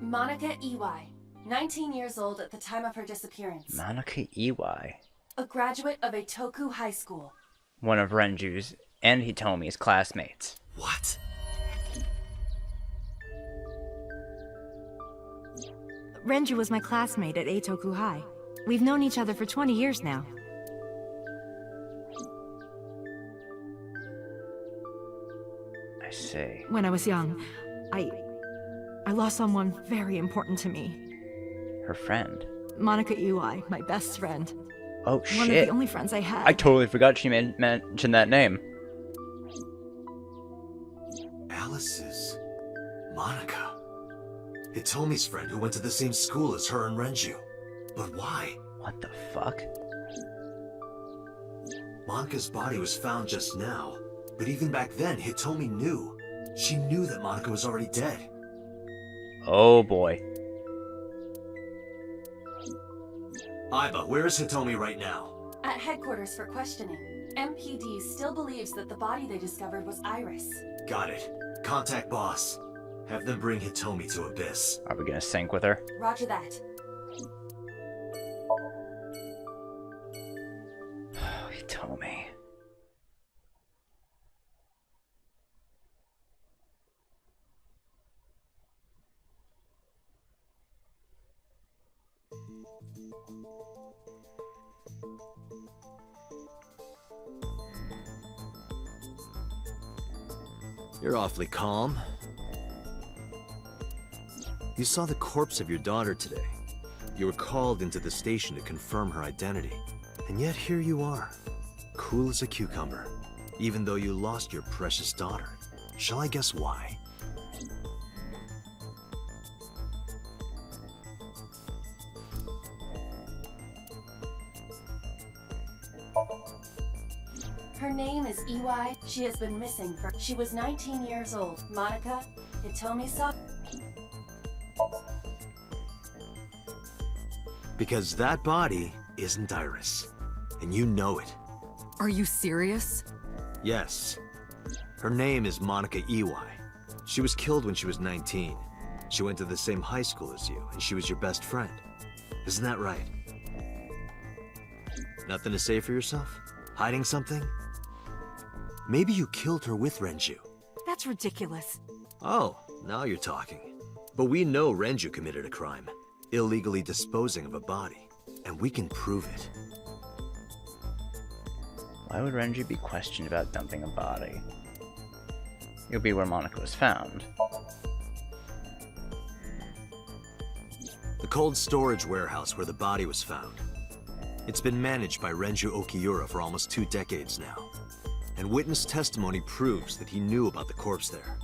Monica Ey. 19 years old at the time of her disappearance. Monica Ey. A graduate of Eitoku High School. One of Renju's and Hitomi's classmates. What? Renju was my classmate at Eitoku High. We've known each other for 20 years now. I see. When I was young, I lost someone very important to me. Her friend. Monica Ey, my best friend. Oh, One of shit. the only friends I had. I totally forgot she mentioned that name. Alice's Monica. Hitomi's friend who went to the same school as her and Renju. But why? What the fuck? Monica's body was found just now. But even back then, Hitomi knew. She knew that Monica was already dead. Oh boy. Iba, where is Hitomi right now? At headquarters for questioning. MPD still believes that the body they discovered was Iris. Got it. Contact boss. Have them bring Hitomi to Abyss. Are we gonna sync with her? Roger that. Hitomi. You're awfully calm. You saw the corpse of your daughter today. You were called into the station to confirm her identity. And yet here you are, cool as a cucumber, even though you lost your precious daughter. Shall I guess why? Her name is Ey. She has been missing for... She was 19 years old. Monica, Hitomi saw... Because that body isn't Iris. And you know it. Are you serious? Yes. Her name is Monica Ey. She was killed when she was 19. She went to the same high school as you, and she was your best friend. Isn't that right? Nothing to say for yourself? Hiding something? Maybe you killed her with Renju. That's ridiculous. Oh, now you're talking. But we know Renju committed a crime, illegally disposing of a body, and we can prove it. Why would Renju be questioned about dumping a body? It would be where Monica was found. The cold storage warehouse where the body was found. It's been managed by Renju Okiura for almost 2 decades now. And witness testimony proves that he knew about the corpse there.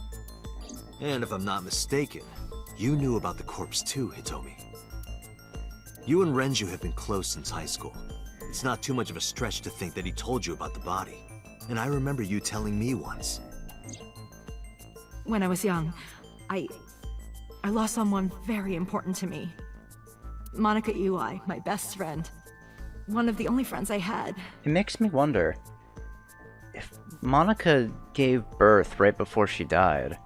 And if I'm not mistaken, you knew about the corpse too, Hitomi. You and Renju have been close since high school. It's not too much of a stretch to think that he told you about the body. And I remember you telling me once. When I was young, I lost someone very important to me. Monica Ey, my best friend. One of the only friends I had. It makes me wonder if Monica gave birth right before she died.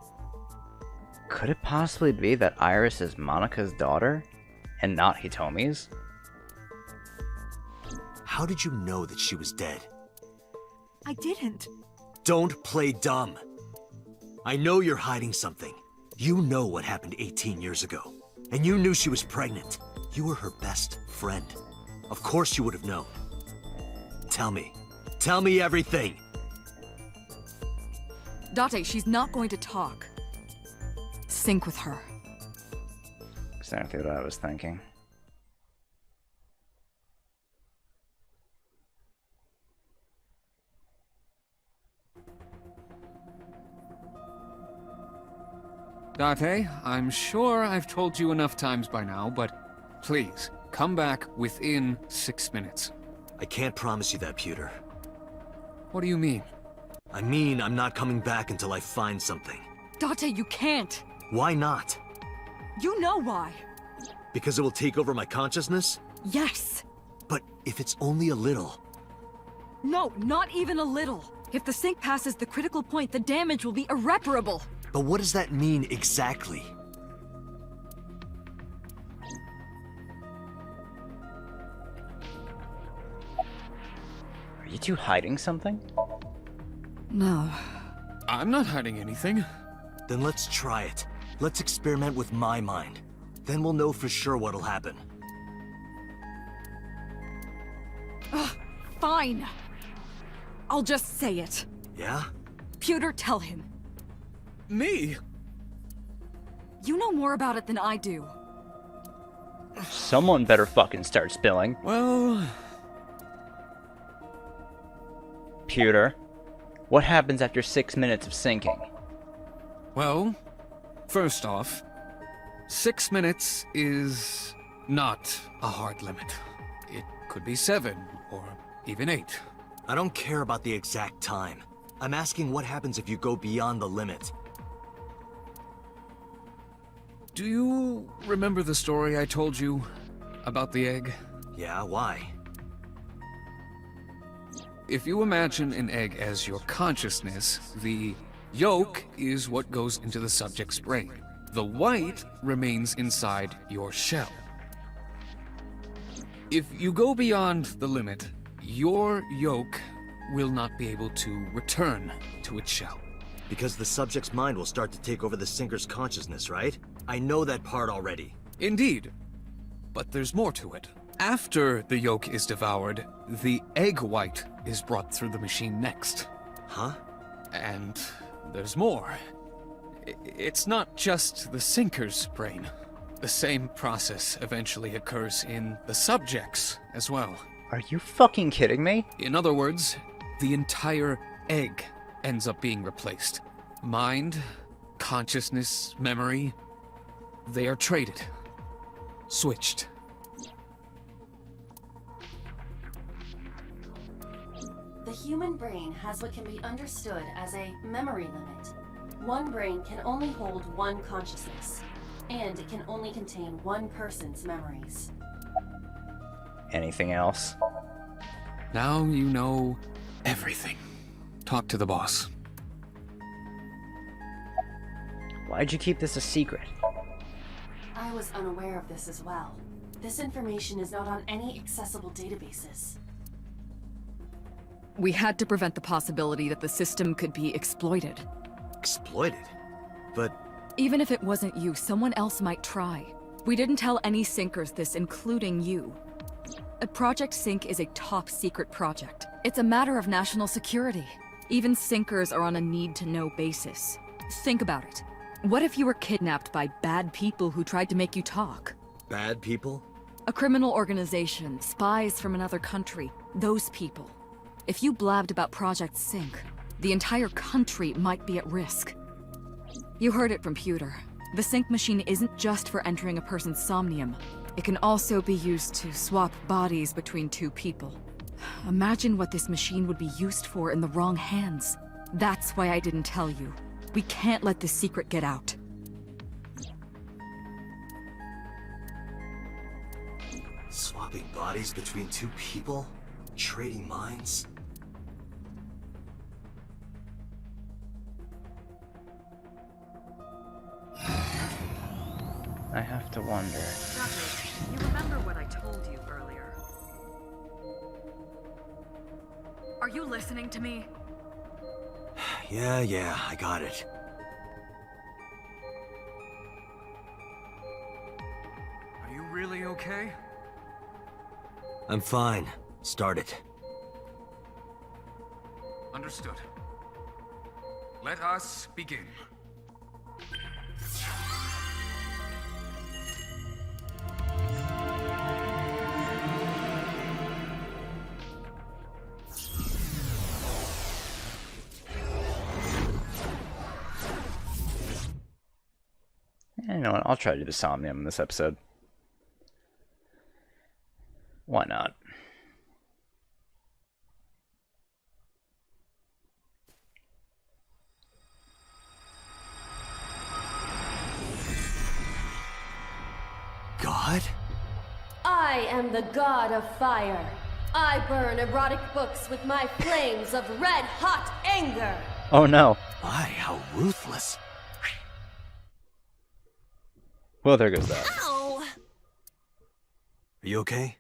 Could it possibly be that Iris is Monica's daughter and not Hitomi's? how did you know that she was dead? I didn't. Don't play dumb. I know you're hiding something. You know what happened 18 years ago. And you knew she was pregnant. You were her best friend. Of course you would have known. Tell me. Tell me everything! Date, she's not going to talk. Sync with her. Exactly what I was thinking. Date, I'm sure I've told you enough times by now, but please, come back within 6 minutes. I can't promise you that, Pewter. What do you mean? I mean, I'm not coming back until I find something. Date, you can't. Why not? You know why. Because it will take over my consciousness? Yes. But if it's only a little... No, not even a little. If the sync passes the critical point, the damage will be irreparable. But what does that mean exactly? Are you two hiding something? No. I'm not hiding anything. Then let's try it. Let's experiment with my mind. Then we'll know for sure what'll happen. Ugh, fine. I'll just say it. Yeah? Pewter, tell him. Me? You know more about it than I do. Someone better fucking start spilling. Well... Pewter, what happens after 6 minutes of sinking? Well, first off, 6 minutes is not a hard limit. It could be 7, or even 8. I don't care about the exact time. I'm asking what happens if you go beyond the limit. Do you remember the story I told you about the egg? Yeah, why? If you imagine an egg as your consciousness, the yolk is what goes into the subject's brain. The white remains inside your shell. If you go beyond the limit, your yolk will not be able to return to its shell. Because the subject's mind will start to take over the sinker's consciousness, right? I know that part already. Indeed. But there's more to it. After the yolk is devoured, the egg white is brought through the machine next. Huh? And there's more. It's not just the sinker's brain. The same process eventually occurs in the subject's as well. Are you fucking kidding me? In other words, the entire egg ends up being replaced. Mind, consciousness, memory, they are traded. Switched. The human brain has what can be understood as a memory limit. One brain can only hold one consciousness, and it can only contain one person's memories. Anything else? Now you know everything. Talk to the boss. Why'd you keep this a secret? I was unaware of this as well. This information is not on any accessible databases. We had to prevent the possibility that the system could be exploited. Exploited? But... Even if it wasn't you, someone else might try. We didn't tell any sinkers this, including you. Project Sync is a top-secret project. It's a matter of national security. Even sinkers are on a need-to-know basis. Think about it. What if you were kidnapped by bad people who tried to make you talk? Bad people? A criminal organization, spies from another country, those people. If you blabbed about Project Sync, the entire country might be at risk. You heard it from Pewter. The sync machine isn't just for entering a person's somnium. It can also be used to swap bodies between two people. Imagine what this machine would be used for in the wrong hands. That's why I didn't tell you. We can't let this secret get out. Swapping bodies between two people? Trading minds? I have to wonder. You remember what I told you earlier? Are you listening to me? Yeah, I got it. Are you really okay? I'm fine. Start it. Understood. Let us begin. You know what? I'll try to do the Somnium in this episode. Why not? God? I am the god of fire. I burn erotic books with my flames of red-hot anger. Oh no. My, how ruthless. Well, there goes that. Ow! Are you okay?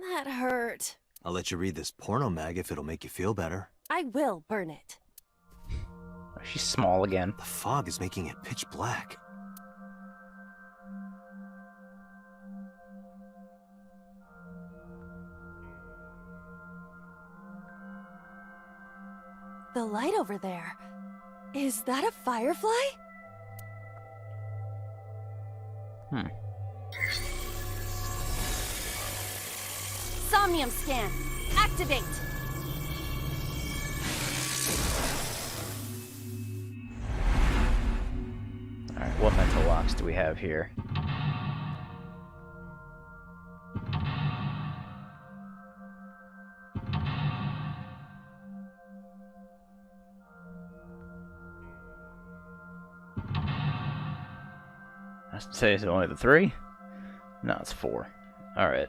That hurt. I'll let you read this porno mag if it'll make you feel better. I will burn it. She's small again. The fog is making it pitch black. The light over there. Is that a firefly? Somnium scan. Activate. Alright, what mental locks do we have here? I say it's only the 3? No, it's 4. Alright.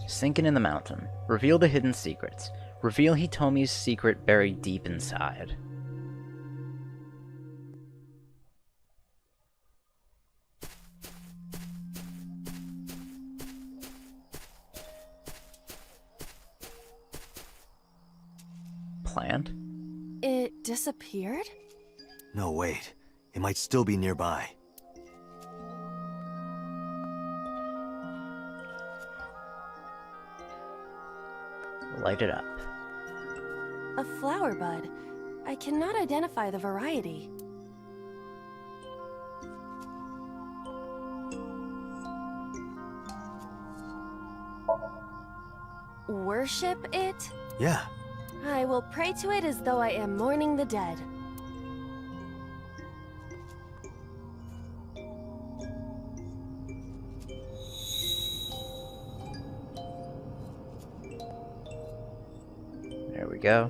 Sinking in the mountain. Reveal the hidden secrets. Reveal Hitomi's secret buried deep inside. Plant? It disappeared? No, wait. It might still be nearby. Light it up. A flower bud. I cannot identify the variety. Worship it? Yeah. I will pray to it as though I am mourning the dead. There we go.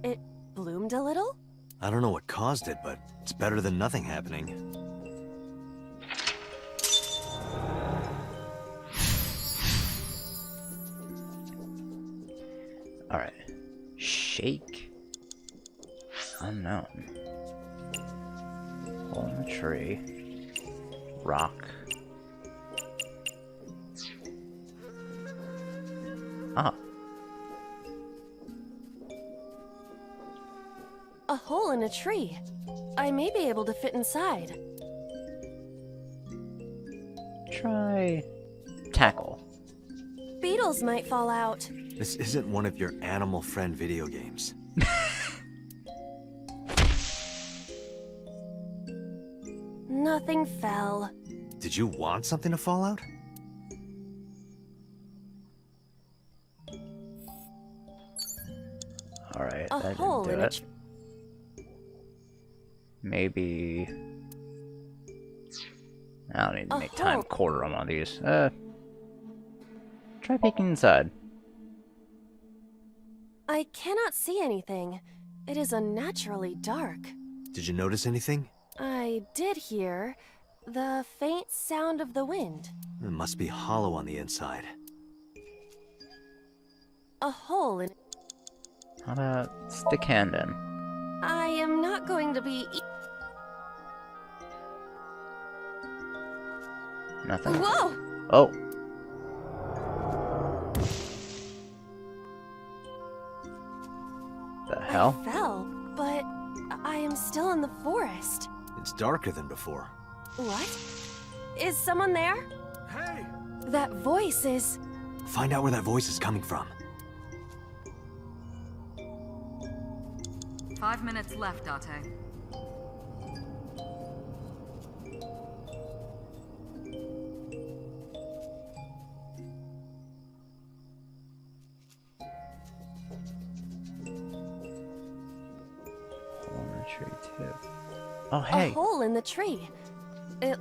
It bloomed a little? I don't know what caused it, but it's better than nothing happening. Alright. Shake. Unknown. Hole in the tree. Rock. Ah. A hole in a tree. I may be able to fit inside. Try tackle. Beetles might fall out. This isn't one of your animal friend video games. Nothing fell. Did you want something to fall out? Alright, A that hole didn't in do a it. Maybe... I don't need to A make time hole. quarter on one of these. Try peeking inside. I cannot see anything. It is unnaturally dark. Did you notice anything? I did hear the faint sound of the wind. It must be hollow on the inside. A hole in... How about stick hand in? I am not going to be... Nothing? Whoa! Oh. hell? I fell, but I am still in the forest. It's darker than before. What? Is someone there? Hey! That voice is... Find out where that voice is coming from. 5 minutes left, Date. Hole in the tree too. Oh hey. A hole in the tree. It...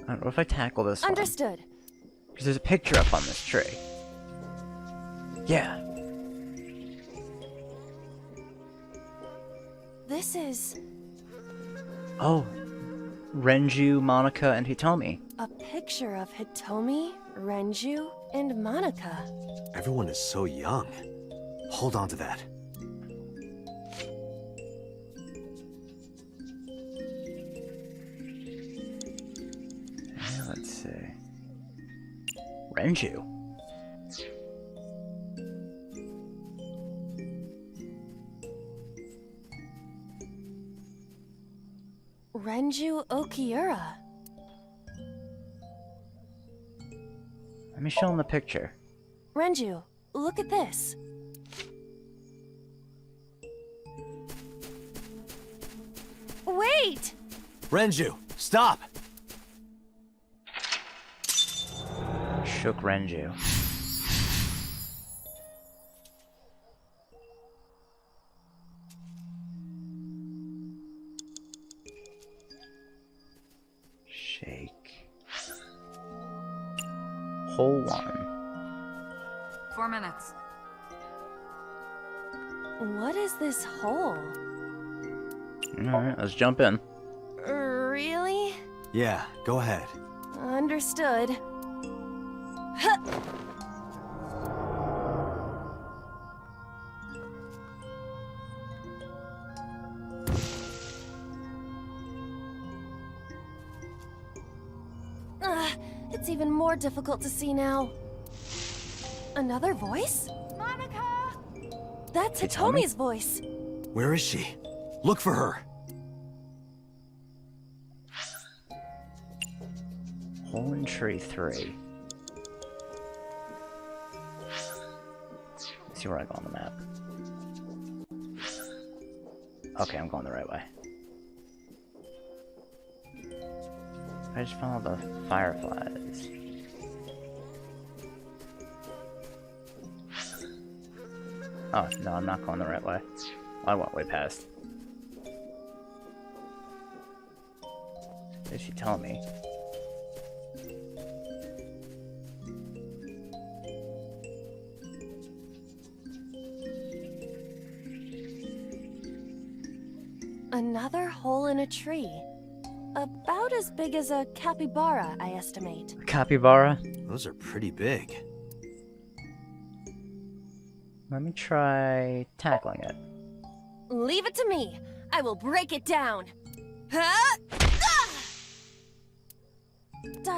I don't know if I tackle this one. Understood. Because there's a picture up on this tree. Yeah. This is... Oh. Renju, Monica, and Hitomi. a picture of Hitomi, Renju, and Monica. Everyone is so young. Hold on to that. Let's see. Renju. Renju Okiura. Let me show him the picture. Renju, look at this. Wait! Renju, stop! Shook Renju. Shake. Hole 1. 4 minutes. What is this hole? Alright, let's jump in. Really? Yeah, go ahead. Understood. Huh. It's even more difficult to see now. Another voice? Monica! That's Hitomi? Hitomi's voice. Where is she? Look for her. Hole in tree 3. Let's see where I go on the map. Okay, I'm going the right way. I just follow the fireflies. Oh, no, I'm not going the right way. I went way past. What is she telling me? Another hole in a tree. About as big as a capybara, I estimate. Capybara? Those are pretty big. Let me try tackling it. Leave it to me. I will break it down. Huh? Ah!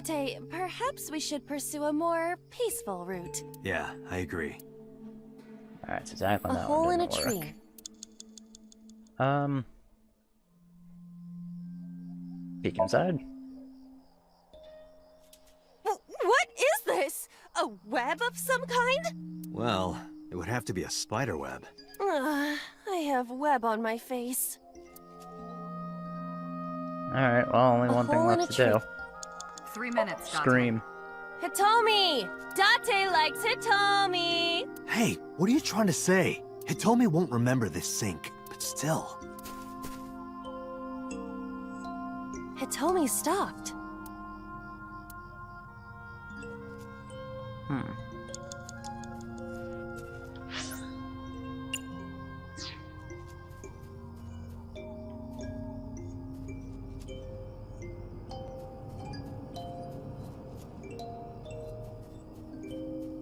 Date, perhaps we should pursue a more peaceful route. Yeah, I agree. Alright, so tackling A that hole one in a didn't work. tree. Peek inside. What is this? A web of some kind? Well, it would have to be a spider web. I have web on my face. Alright, well, only A one thing hole in left a to do. 3 minutes, Date. Scream. Hitomi! Date likes Hitomi! Hey, what are you trying to say? Hitomi won't remember this sink, but still. Hitomi stopped.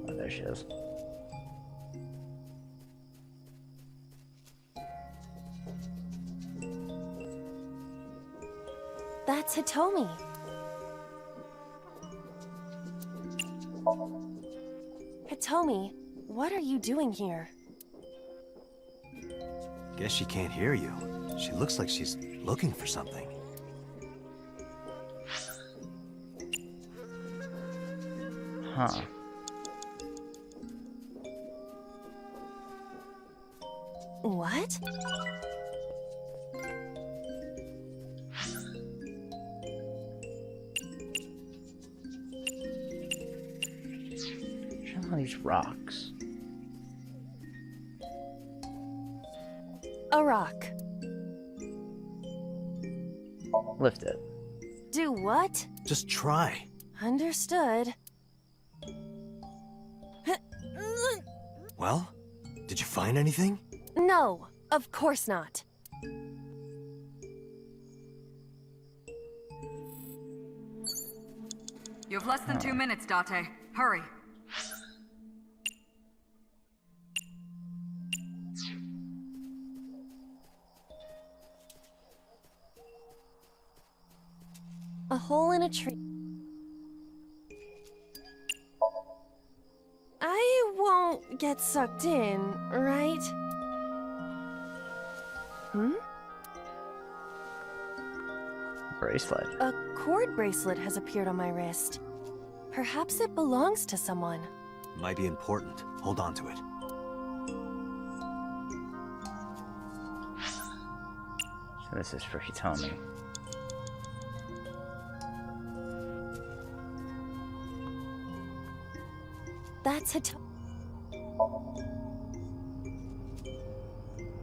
Oh, there she is. That's Hitomi. Hitomi, what are you doing here? Guess she can't hear you. She looks like she's looking for something. Huh. What? What's all these rocks? A rock. Lift it. Do what? Just try. Understood. Well, did you find anything? No, of course not. You have less than 2 minutes, Date. Hurry. A hole in a tree. I won't get sucked in, right? Bracelet. A cord bracelet has appeared on my wrist. Perhaps it belongs to someone. Might be important. Hold on to it. So this is for Hitomi. That's it.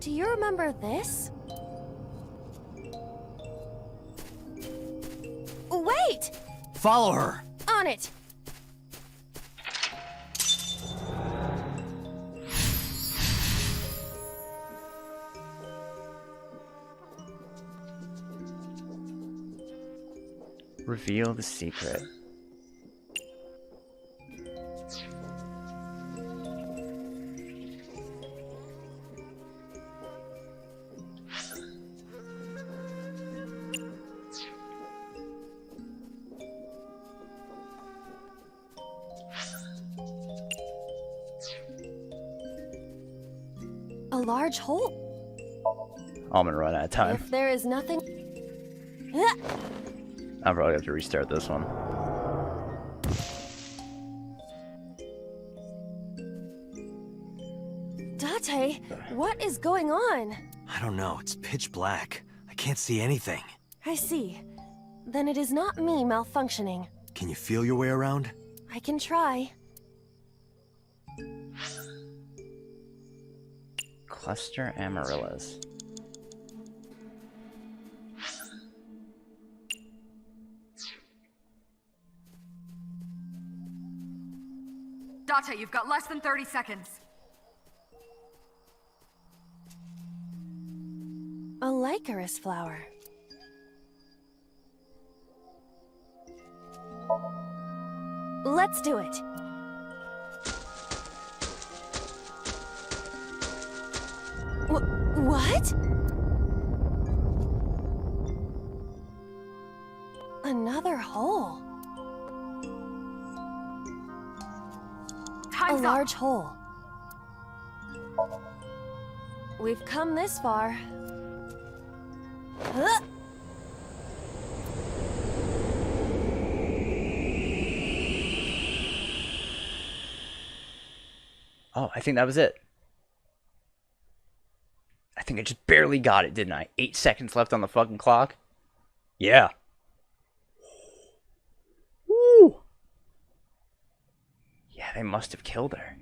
Do you remember this? Wait! Follow her! On it! Reveal the secret. A large hole. I'm gonna run out of time. If there is nothing... I'll probably have to restart this one. Date, what is going on? I don't know. It's pitch black. I can't see anything. I see. Then it is not me malfunctioning. Can you feel your way around? I can try. Cluster amaryllis. Date, you've got less than 30 seconds. A licorice flower. Let's do it. What? Another hole. Time's A large hole. We've come this far. Huh? Oh, I think that was it. I think I just barely got it, didn't I? 8 seconds left on the fucking clock. Yeah. Woo! Yeah, they must have killed her.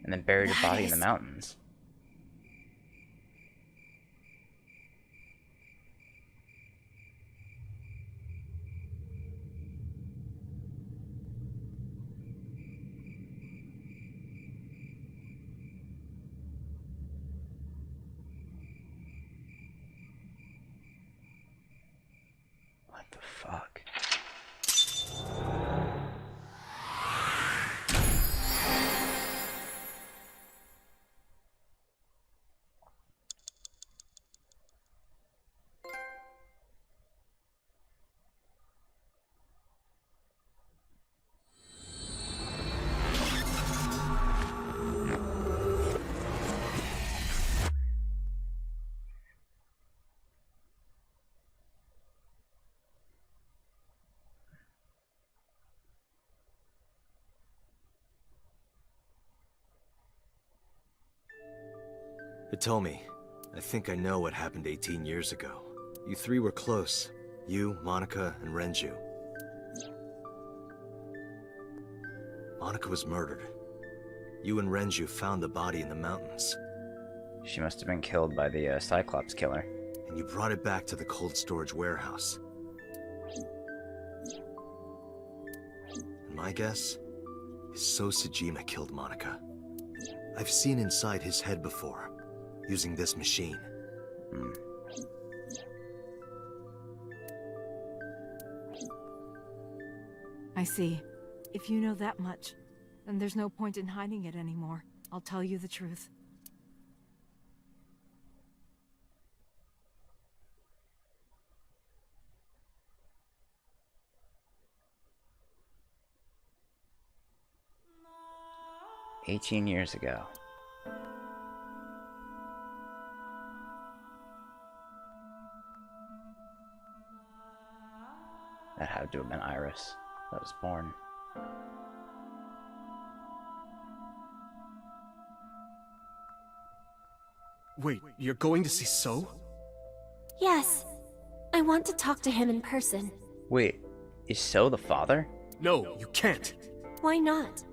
And then buried her body in the mountains. What the fuck? Hitomi, I think I know what happened 18 years ago. You three were close. You, Monica, and Renju. Monica was murdered. You and Renju found the body in the mountains. She must have been killed by the Cyclops killer. And you brought it back to the cold storage warehouse. And my guess is So Sejima killed Monica. I've seen inside his head before, using this machine. I see. If you know that much, then there's no point in hiding it anymore. I'll tell you the truth. "18 years ago." That had to have been Iris that was born. Wait, you're going to see So? Yes. I want to talk to him in person. Wait, is So the father? No, you can't. Why not?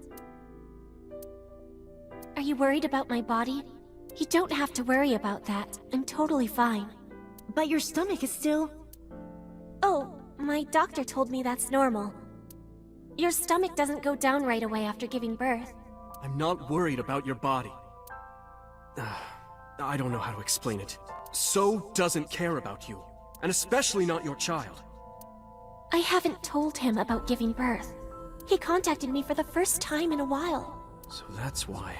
Are you worried about my body? You don't have to worry about that. I'm totally fine. But your stomach is still... Oh, my doctor told me that's normal. Your stomach doesn't go down right away after giving birth. I'm not worried about your body. I don't know how to explain it. So doesn't care about you, and especially not your child. I haven't told him about giving birth. He contacted me for the first time in a while. So that's why.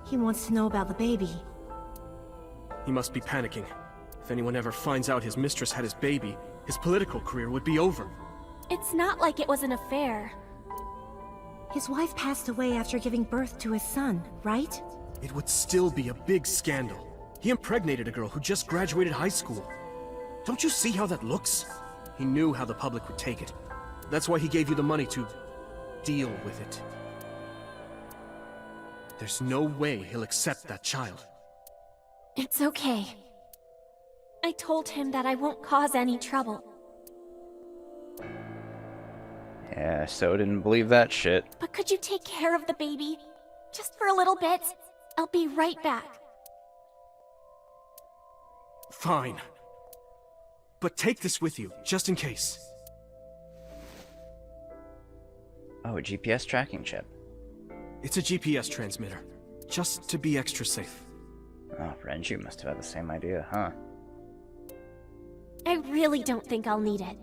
He wants to know about the baby. He must be panicking. If anyone ever finds out his mistress had his baby, his political career would be over. It's not like it was an affair. His wife passed away after giving birth to his son, right? It would still be a big scandal. He impregnated a girl who just graduated high school. Don't you see how that looks? He knew how the public would take it. That's why he gave you the money to deal with it. There's no way he'll accept that child. It's okay. I told him that I won't cause any trouble. Yeah, So didn't believe that shit. But could you take care of the baby? Just for a little bit? I'll be right back. Fine. But take this with you, just in case. Oh, a GPS tracking chip. It's a GPS transmitter, just to be extra safe. Oh, Renju must have had the same idea, huh? I really don't think I'll need it.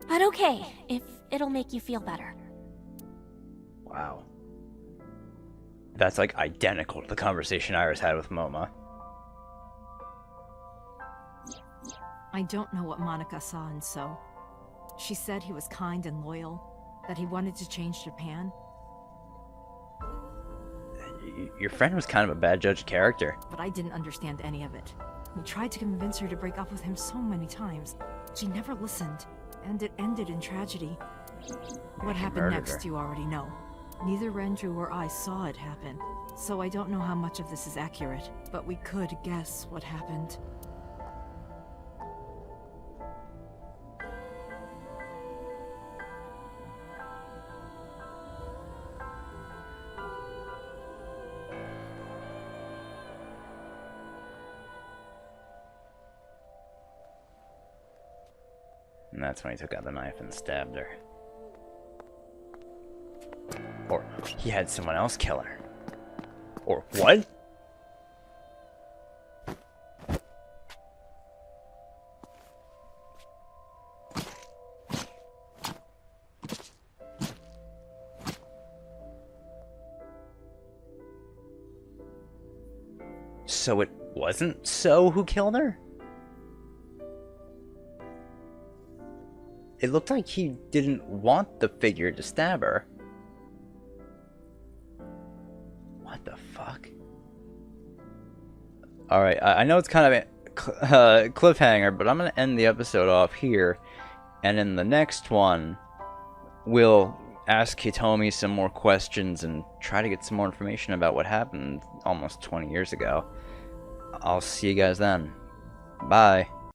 But okay, if it'll make you feel better. Wow. That's like identical to the conversation Iris had with Moma. I don't know what Monica saw in So. She said he was kind and loyal, that he wanted to change Japan. Your friend was kind of a bad judge of character. But I didn't understand any of it. We tried to convince her to break up with him so many times. She never listened, and it ended in tragedy. What happened next, you already know. Neither Renju or I saw it happen, so I don't know how much of this is accurate, but we could guess what happened. And that's when he took out the knife and stabbed her. Or he had someone else kill her. Or what? So it wasn't So who killed her? It looked like he didn't want the figure to stab her. What the fuck? Alright, I know it's kind of a cliffhanger, but I'm going to end the episode off here. And in the next one, we'll ask Hitomi some more questions and try to get some more information about what happened almost 20 years ago. I'll see you guys then. Bye.